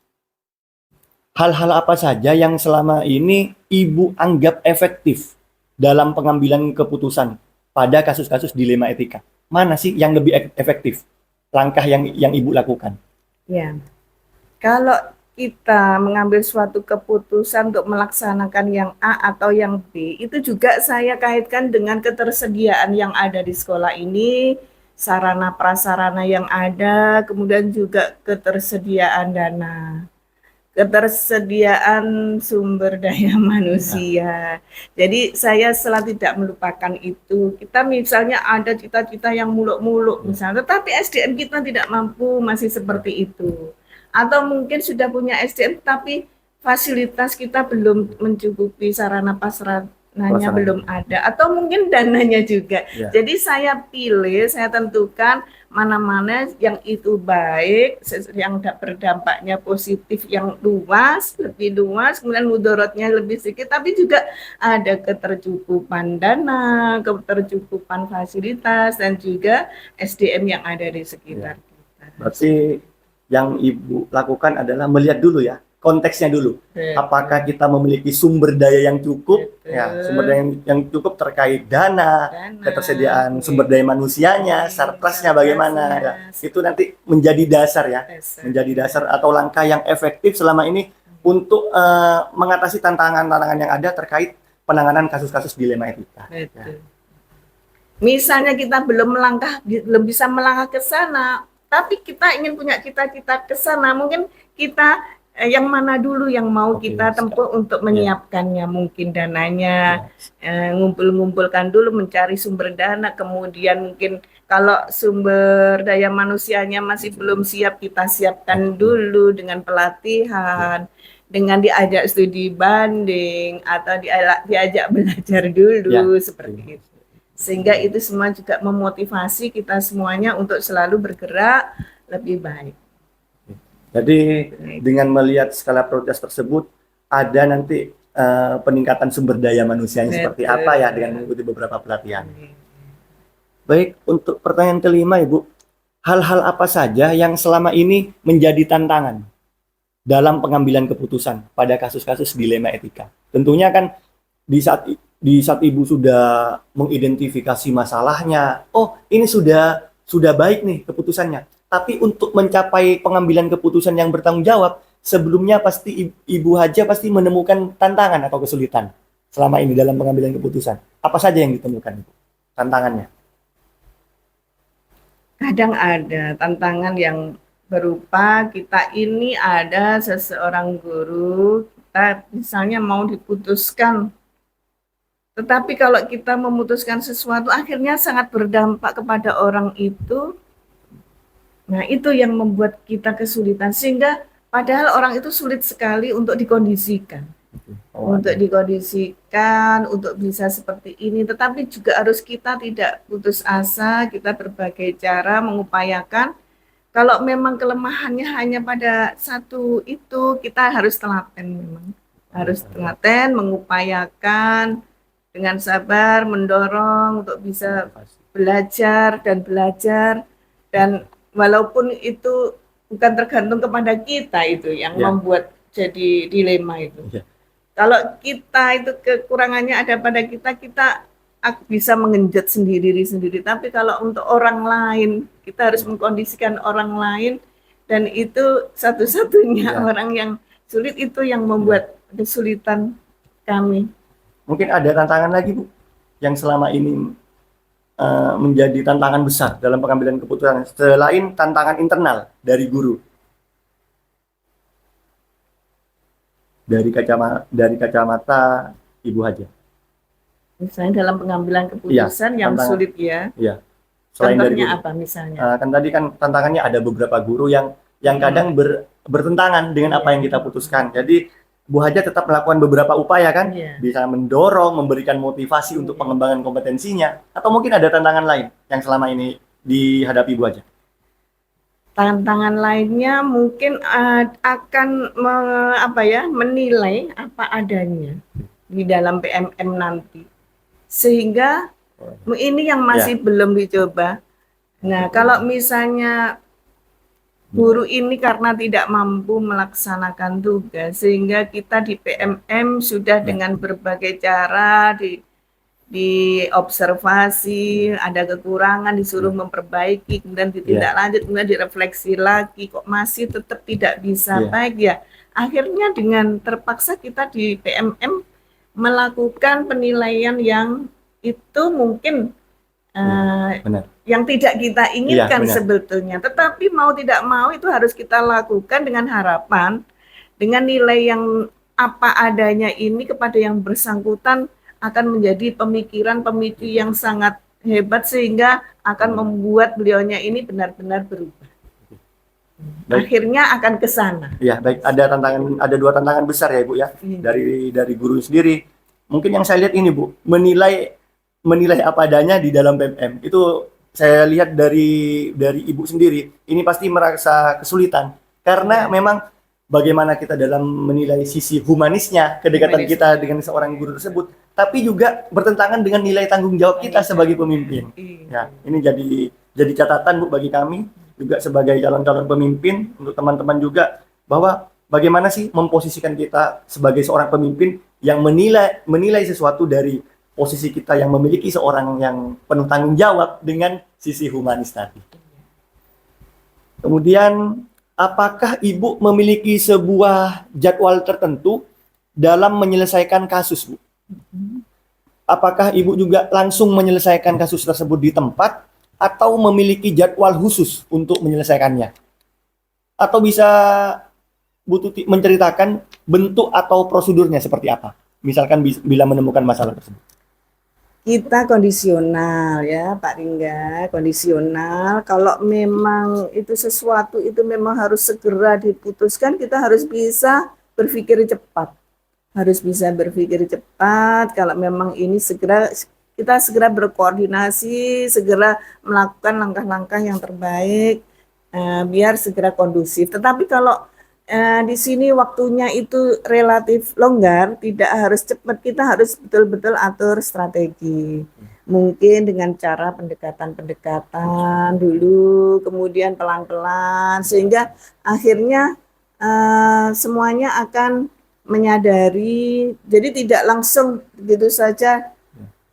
hal-hal apa saja yang selama ini Ibu anggap efektif dalam pengambilan keputusan pada kasus-kasus dilema etika? Mana sih yang lebih efektif? Langkah yang Ibu lakukan? Ya, kalau kita mengambil suatu keputusan untuk melaksanakan yang A atau yang B, itu juga saya kaitkan dengan ketersediaan yang ada di sekolah ini, sarana prasarana yang ada, kemudian juga ketersediaan dana. ketersediaan sumber daya manusia. Jadi saya selalu tidak melupakan itu. Kita misalnya ada cita-cita yang muluk-muluk misalnya, tetapi SDM kita tidak mampu, masih seperti itu. Atau mungkin sudah punya SDM tapi fasilitas kita belum mencukupi, sarana prasarananya belum ada, atau mungkin dananya juga. Ya. Jadi saya pilih, saya tentukan mana-mana yang itu baik, yang berdampaknya positif, yang luas, lebih luas, kemudian mudorotnya lebih sedikit, tapi juga ada ketercukupan dana, ketercukupan fasilitas, dan juga SDM yang ada di sekitar kita. Berarti yang Ibu lakukan adalah melihat dulu ya, konteksnya dulu. Betul. Apakah kita memiliki sumber daya yang cukup? Betul. Ya, sumber daya yang cukup terkait dana, ketersediaan sumber daya manusianya, sarprasnya bagaimana. Ya, itu nanti menjadi dasar ya, menjadi dasar atau langkah yang efektif selama ini untuk mengatasi tantangan-tantangan yang ada terkait penanganan kasus-kasus dilema etika. Betul. Misalnya kita belum bisa melangkah ke sana, tapi kita ingin punya cita-cita ke sana, mungkin kita yang mana dulu yang mau kita tempuh untuk menyiapkannya, mungkin dananya, ngumpul-ngumpulkan dulu, mencari sumber dana, kemudian mungkin kalau sumber daya manusianya masih belum siap, kita siapkan dulu dengan pelatihan, dengan diajak studi banding, atau diajak belajar dulu, seperti itu. Sehingga itu semua juga memotivasi kita semuanya untuk selalu bergerak lebih baik. Jadi dengan melihat skala prioritas tersebut, ada nanti peningkatan sumber daya manusianya seperti apa ya dengan mengikuti beberapa pelatihan. Baik, untuk pertanyaan kelima Ibu, hal-hal apa saja yang selama ini menjadi tantangan dalam pengambilan keputusan pada kasus-kasus dilema etika? Tentunya kan di saat Ibu sudah mengidentifikasi masalahnya, oh ini sudah baik nih keputusannya. Tapi untuk mencapai pengambilan keputusan yang bertanggung jawab, sebelumnya pasti Ibu Haja pasti menemukan tantangan atau kesulitan selama ini dalam pengambilan keputusan. Apa saja yang ditemukan Ibu? Tantangannya? Kadang ada tantangan yang berupa kita ini ada seseorang guru, kita misalnya mau diputuskan. Tetapi kalau kita memutuskan sesuatu akhirnya sangat berdampak kepada orang itu. Nah, itu yang membuat kita kesulitan, sehingga padahal orang itu sulit sekali untuk dikondisikan. Untuk dikondisikan, untuk bisa seperti ini, tetapi juga harus kita tidak putus asa, kita berbagai cara mengupayakan. Kalau memang kelemahannya hanya pada satu itu, kita harus telaten memang. Harus telaten, mengupayakan, dengan sabar, mendorong untuk bisa belajar, dan walaupun itu bukan tergantung kepada kita itu yang membuat jadi dilema itu. Kalau kita itu kekurangannya ada pada kita bisa mengenjot sendiri. Tapi kalau untuk orang lain, kita harus mengkondisikan orang lain, dan itu satu-satunya orang yang sulit, itu yang membuat kesulitan kami. Mungkin ada tantangan lagi Bu, yang selama ini menjadi tantangan besar dalam pengambilan keputusan selain tantangan internal dari guru, dari kacamata Ibu Haja. Misalnya dalam pengambilan keputusan yang sulit ya. Iya. Selain dari guru. Apa misalnya? Kan tadi kan tantangannya ada beberapa guru yang kadang bertentangan dengan apa yang kita putuskan. Jadi Bu Haja tetap melakukan beberapa upaya kan, bisa mendorong, memberikan motivasi untuk pengembangan kompetensinya, atau mungkin ada tantangan lain yang selama ini dihadapi Bu Haja? Tantangan lainnya mungkin akan menilai apa adanya di dalam PMM nanti, sehingga ini yang masih belum dicoba. Nah, kalau misalnya guru ini karena tidak mampu melaksanakan tugas, sehingga kita di PMM sudah dengan berbagai cara diobservasi, ada kekurangan, disuruh memperbaiki, kemudian ditindaklanjut, kemudian direfleksi lagi, kok masih tetap tidak bisa baik ya. Akhirnya dengan terpaksa kita di PMM melakukan penilaian yang itu mungkin yang tidak kita inginkan sebetulnya, tetapi mau tidak mau itu harus kita lakukan dengan harapan dengan nilai yang apa adanya ini kepada yang bersangkutan akan menjadi pemikiran pemicu yang sangat hebat sehingga akan membuat beliaunya ini benar-benar berubah. Baik. Akhirnya akan ke sana. Ya, baik. Ada dua tantangan besar ya, Bu ya. Dari guru sendiri. Mungkin yang saya lihat ini, Bu, menilai apa adanya di dalam PMM. Itu saya lihat dari Ibu sendiri. Ini pasti merasa kesulitan karena memang bagaimana kita dalam menilai sisi humanisnya, kedekatan Humanis. kita dengan seorang guru tersebut, tapi juga bertentangan dengan nilai tanggung jawab kita sebagai pemimpin. Ya, ini jadi catatan, Bu, bagi kami juga sebagai calon-calon pemimpin, untuk teman-teman juga, bahwa bagaimana sih memposisikan kita sebagai seorang pemimpin yang menilai sesuatu dari posisi kita yang memiliki seorang yang penuh tanggung jawab dengan sisi humanis tadi. Kemudian, apakah Ibu memiliki sebuah jadwal tertentu dalam menyelesaikan kasus, Bu? Apakah Ibu juga langsung menyelesaikan kasus tersebut di tempat atau memiliki jadwal khusus untuk menyelesaikannya? Atau bisa Bu Tuti menceritakan bentuk atau prosedurnya seperti apa? Misalkan bila menemukan masalah tersebut. Kita kondisional ya Pak Ringga, kondisional. Kalau memang itu sesuatu itu memang harus segera diputuskan, kita harus bisa berpikir cepat. Harus bisa berpikir cepat. Kalau memang ini kita segera berkoordinasi, segera melakukan langkah-langkah yang terbaik biar segera kondusif. Tetapi kalau di sini waktunya itu relatif longgar, tidak harus cepat, kita harus betul-betul atur strategi. Mungkin dengan cara pendekatan-pendekatan dulu, kemudian pelan-pelan, sehingga akhirnya semuanya akan menyadari, jadi tidak langsung begitu saja.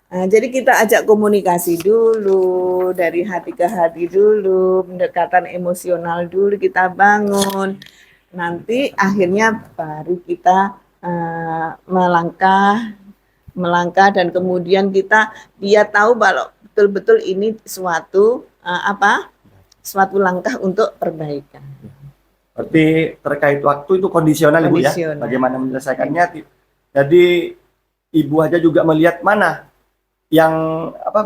Jadi kita ajak komunikasi dulu, dari hati ke hati dulu, pendekatan emosional dulu kita bangun. Nanti akhirnya baru kita melangkah dan kemudian dia tahu kalau betul-betul ini suatu langkah untuk perbaikan. Berarti terkait waktu itu kondisional, Ibu ya, bagaimana menyelesaikannya. Jadi Ibu aja juga melihat mana yang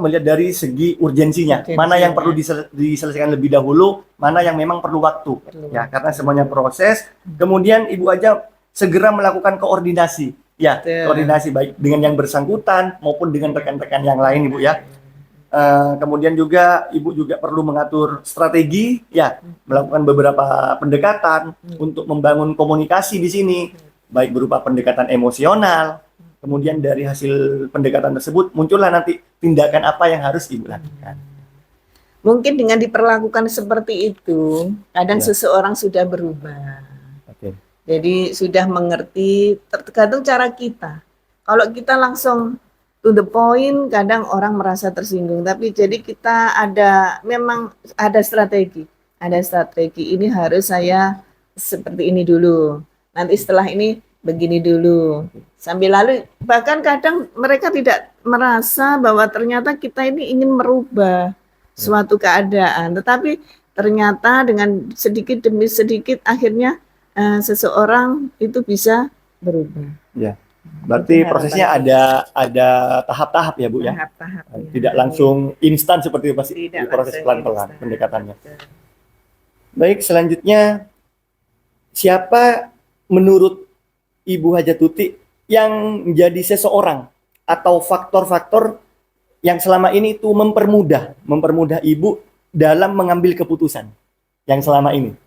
melihat dari segi urgensinya, mana yang perlu diselesaikan lebih dahulu, mana yang memang perlu waktu. Ya, karena semuanya proses. Kemudian Ibu aja segera melakukan koordinasi. Ya, koordinasi baik dengan yang bersangkutan maupun dengan rekan-rekan yang lain, Ibu ya. Kemudian juga Ibu juga perlu mengatur strategi, ya, melakukan beberapa pendekatan untuk membangun komunikasi di sini, baik berupa pendekatan emosional. Kemudian dari hasil pendekatan tersebut muncullah nanti tindakan apa yang harus Ibu lakukan. Mungkin dengan diperlakukan seperti itu, kadang seseorang sudah berubah. Jadi sudah mengerti, tergantung cara kita. Kalau kita langsung to the point, kadang orang merasa tersinggung. Tapi jadi kita memang ada strategi. Ada strategi, ini harus saya seperti ini dulu. Nanti setelah ini begini dulu. Sambil lalu, bahkan kadang mereka tidak merasa bahwa ternyata kita ini ingin merubah suatu keadaan. Tetapi ternyata dengan sedikit demi sedikit akhirnya seseorang itu bisa berubah. Ya. Berarti prosesnya ada tahap-tahap ya, Bu ya. Tahap-tahap. Tidak langsung instan seperti itu, pasti proses pelan-pelan pendekatannya. Baik, selanjutnya siapa menurut Ibu Haja Tuti yang menjadi seseorang atau faktor-faktor yang selama ini itu mempermudah Ibu dalam mengambil keputusan yang selama ini?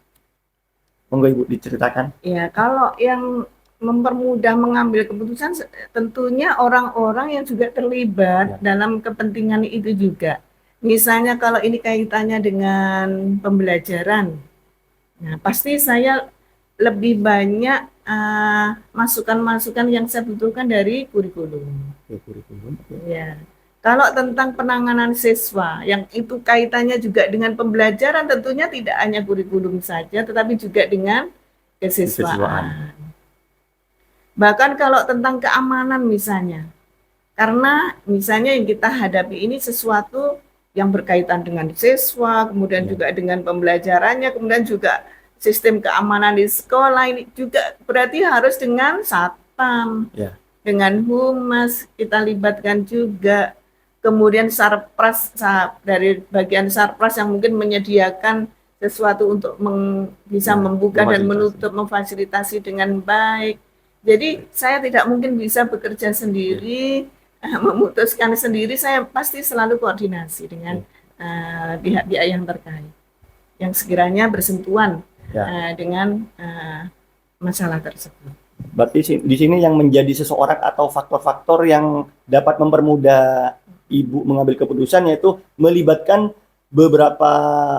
Monggo Ibu diceritakan. Ya, kalau yang mempermudah mengambil keputusan tentunya orang-orang yang juga terlibat dalam kepentingan itu juga. Misalnya kalau ini kaitannya dengan pembelajaran, nah pasti saya lebih banyak masukan-masukan yang saya butuhkan dari kurikulum. Ya. Kalau tentang penanganan siswa, yang itu kaitannya juga dengan pembelajaran, tentunya tidak hanya kurikulum saja, tetapi juga dengan kesiswaan. Bahkan kalau tentang keamanan misalnya, karena misalnya yang kita hadapi ini sesuatu yang berkaitan dengan siswa, kemudian juga dengan pembelajarannya, kemudian juga sistem keamanan di sekolah ini juga berarti harus dengan satpam, Ya. dengan humas kita libatkan juga. Kemudian sarpras dari bagian sarpras yang mungkin menyediakan sesuatu untuk bisa membuka dan menutup, memfasilitasi dengan baik. Jadi saya tidak mungkin bisa bekerja sendiri, memutuskan sendiri. Saya pasti selalu koordinasi dengan pihak-pihak yang terkait, yang sekiranya bersentuhan dengan masalah tersebut. Berarti di sini yang menjadi seseorang atau faktor-faktor yang dapat mempermudah Ibu mengambil keputusan yaitu melibatkan beberapa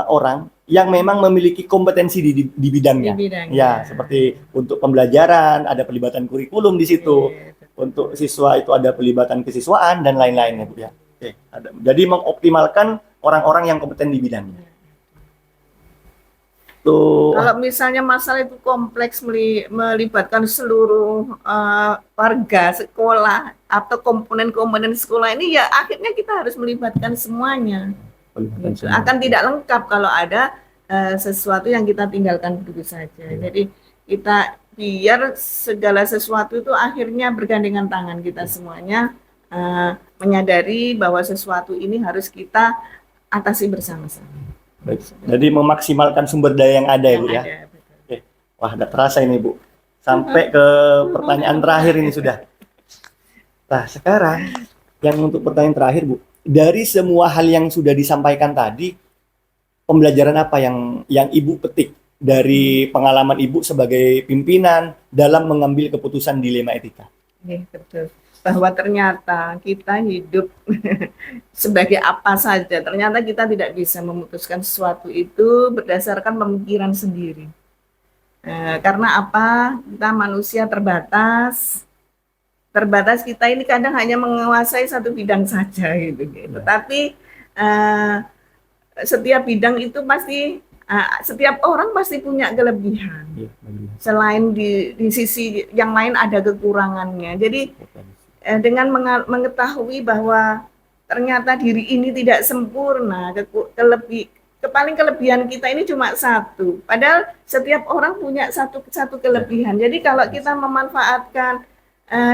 orang yang memang memiliki kompetensi di bidangnya. Ya, seperti untuk pembelajaran ada pelibatan kurikulum di situ. Untuk siswa itu ada pelibatan kesiswaan dan lain-lainnya, Bu ya. Oke, jadi mengoptimalkan orang-orang yang kompeten di bidangnya. Kalau misalnya masalah itu kompleks melibatkan seluruh warga sekolah atau komponen-komponen sekolah ini, ya akhirnya kita harus melibatkan semuanya. Gitu. Akan tidak lengkap kalau ada sesuatu yang kita tinggalkan begitu saja. Jadi kita biar segala sesuatu itu akhirnya bergandengan tangan, kita semuanya menyadari bahwa sesuatu ini harus kita atasi bersama-sama. Baik. Jadi memaksimalkan sumber daya yang ada ya Bu ya. Oke. Wah, udah terasa ini Bu. Sampai ke pertanyaan terakhir ini sudah. Nah, sekarang yang untuk pertanyaan terakhir Bu, dari semua hal yang sudah disampaikan tadi, pembelajaran apa yang Ibu petik dari pengalaman Ibu sebagai pimpinan dalam mengambil keputusan dilema etika? Betul. Bahwa ternyata kita hidup sebagai apa saja, ternyata kita tidak bisa memutuskan sesuatu itu berdasarkan pemikiran sendiri. Karena apa? Kita manusia terbatas kita ini kadang hanya menguasai satu bidang saja gitu. Tapi setiap bidang itu pasti setiap orang pasti punya kelebihan. Selain di sisi yang lain ada kekurangannya. Jadi dengan mengetahui bahwa ternyata diri ini tidak sempurna, paling kelebihan kita ini cuma satu. Padahal setiap orang punya satu kelebihan. Jadi kalau kita memanfaatkan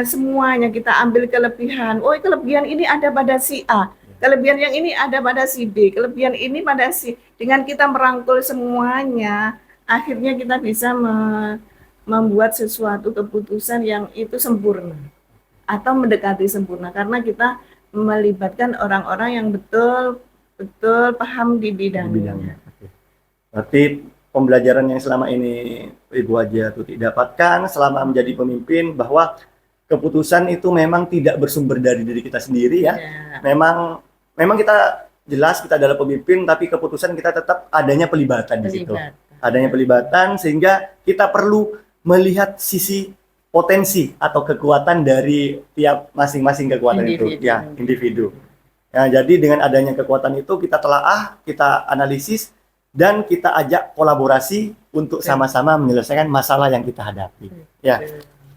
semuanya, kita ambil kelebihan. Oh, kelebihan ini ada pada si A, kelebihan yang ini ada pada si B, kelebihan ini pada si. Dengan kita merangkul semuanya, akhirnya kita bisa membuat sesuatu keputusan yang itu sempurna atau mendekati sempurna karena kita melibatkan orang-orang yang betul paham di bidangnya. Berarti pembelajaran yang selama ini Ibu Haja Tuti dapatkan selama menjadi pemimpin bahwa keputusan itu memang tidak bersumber dari diri kita sendiri ya. Memang kita jelas kita adalah pemimpin, tapi keputusan kita tetap adanya pelibatan di situ. Adanya pelibatan sehingga kita perlu melihat sisi potensi atau kekuatan dari tiap masing-masing kekuatan individu. Ya, jadi dengan adanya kekuatan itu kita telaah, kita analisis dan kita ajak kolaborasi untuk sama-sama menyelesaikan masalah yang kita hadapi. Ya.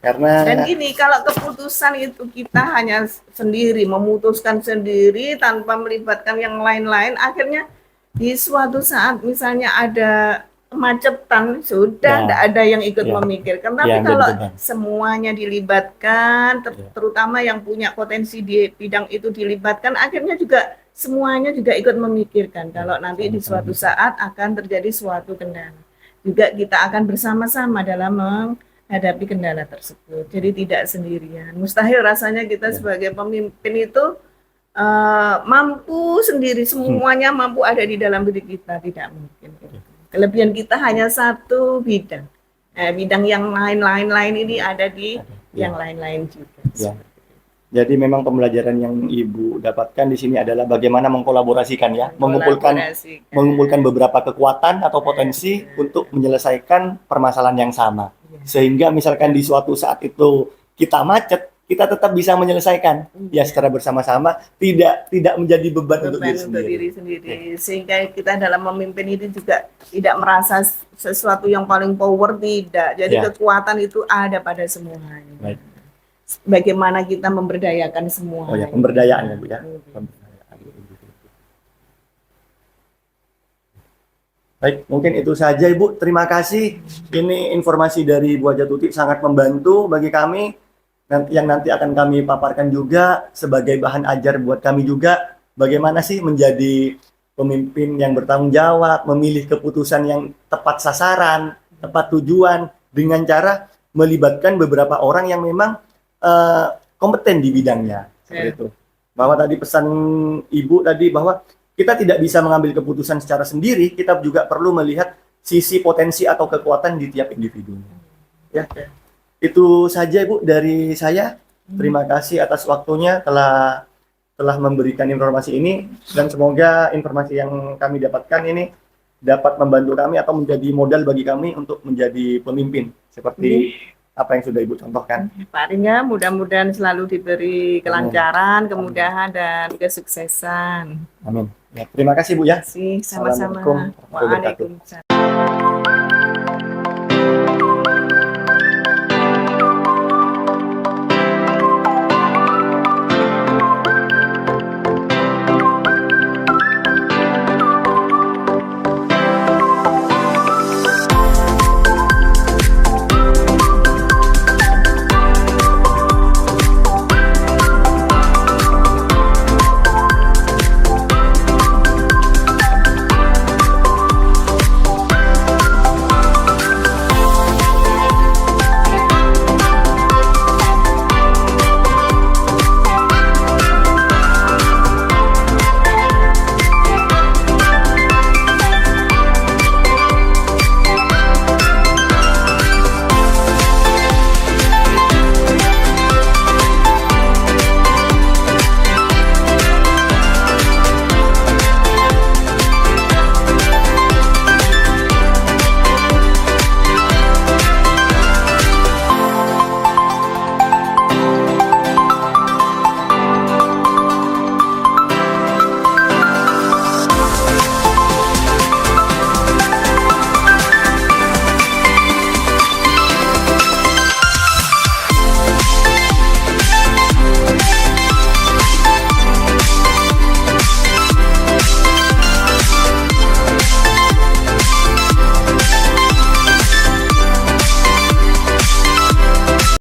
Karena dan ini kalau keputusan itu kita hanya sendiri memutuskan sendiri tanpa melibatkan yang lain-lain, akhirnya di suatu saat misalnya ada kemacetan sudah tidak ada yang ikut memikirkan. Tapi kalau semuanya dilibatkan, terutama yang punya potensi di bidang itu dilibatkan, akhirnya juga semuanya juga ikut memikirkan. Kalau nanti di suatu saat akan terjadi suatu kendala, juga kita akan bersama-sama dalam menghadapi kendala tersebut. Jadi tidak sendirian. Mustahil rasanya kita sebagai pemimpin itu mampu sendiri, semuanya mampu ada di dalam diri kita, tidak mungkin. Kelebihan kita hanya satu bidang. Bidang yang lain-lain ini ada di yang lain-lain juga. Ya. Jadi memang pembelajaran yang Ibu dapatkan di sini adalah bagaimana mengkolaborasikan ya, mengumpulkan beberapa kekuatan atau potensi untuk menyelesaikan permasalahan yang sama. Sehingga misalkan di suatu saat itu kita macet, kita tetap bisa menyelesaikan ya secara bersama-sama, tidak menjadi beban untuk diri sendiri. Sehingga kita dalam memimpin ini juga tidak merasa sesuatu yang paling power, tidak. Jadi kekuatan itu ada pada semuanya. Baik. Bagaimana kita memberdayakan semua. Oh ya, pemberdayaan ya Bu ya. Pemberdayaan. Baik, mungkin itu saja Ibu. Terima kasih. Ini informasi dari Bu Haja Tuti sangat membantu bagi kami. Yang nanti akan kami paparkan juga sebagai bahan ajar buat kami juga. Bagaimana sih menjadi pemimpin yang bertanggung jawab, memilih keputusan yang tepat sasaran, tepat tujuan, dengan cara melibatkan beberapa orang yang memang kompeten di bidangnya. Seperti itu. Bahwa tadi pesan Ibu tadi bahwa kita tidak bisa mengambil keputusan secara sendiri, kita juga perlu melihat sisi potensi atau kekuatan di tiap individu. Ya, itu saja Ibu dari saya. Terima kasih atas waktunya telah memberikan informasi ini, dan semoga informasi yang kami dapatkan ini dapat membantu kami atau menjadi modal bagi kami untuk menjadi pemimpin seperti apa yang sudah Ibu contohkan. Pak Arya, mudah-mudahan selalu diberi kelancaran, kemudahan, dan kesuksesan. Amin. Ya, terima kasih Bu ya. Terima kasih, sama-sama. Assalamualaikum warahmatullahi wabarakatuh. Waalaikumsalam.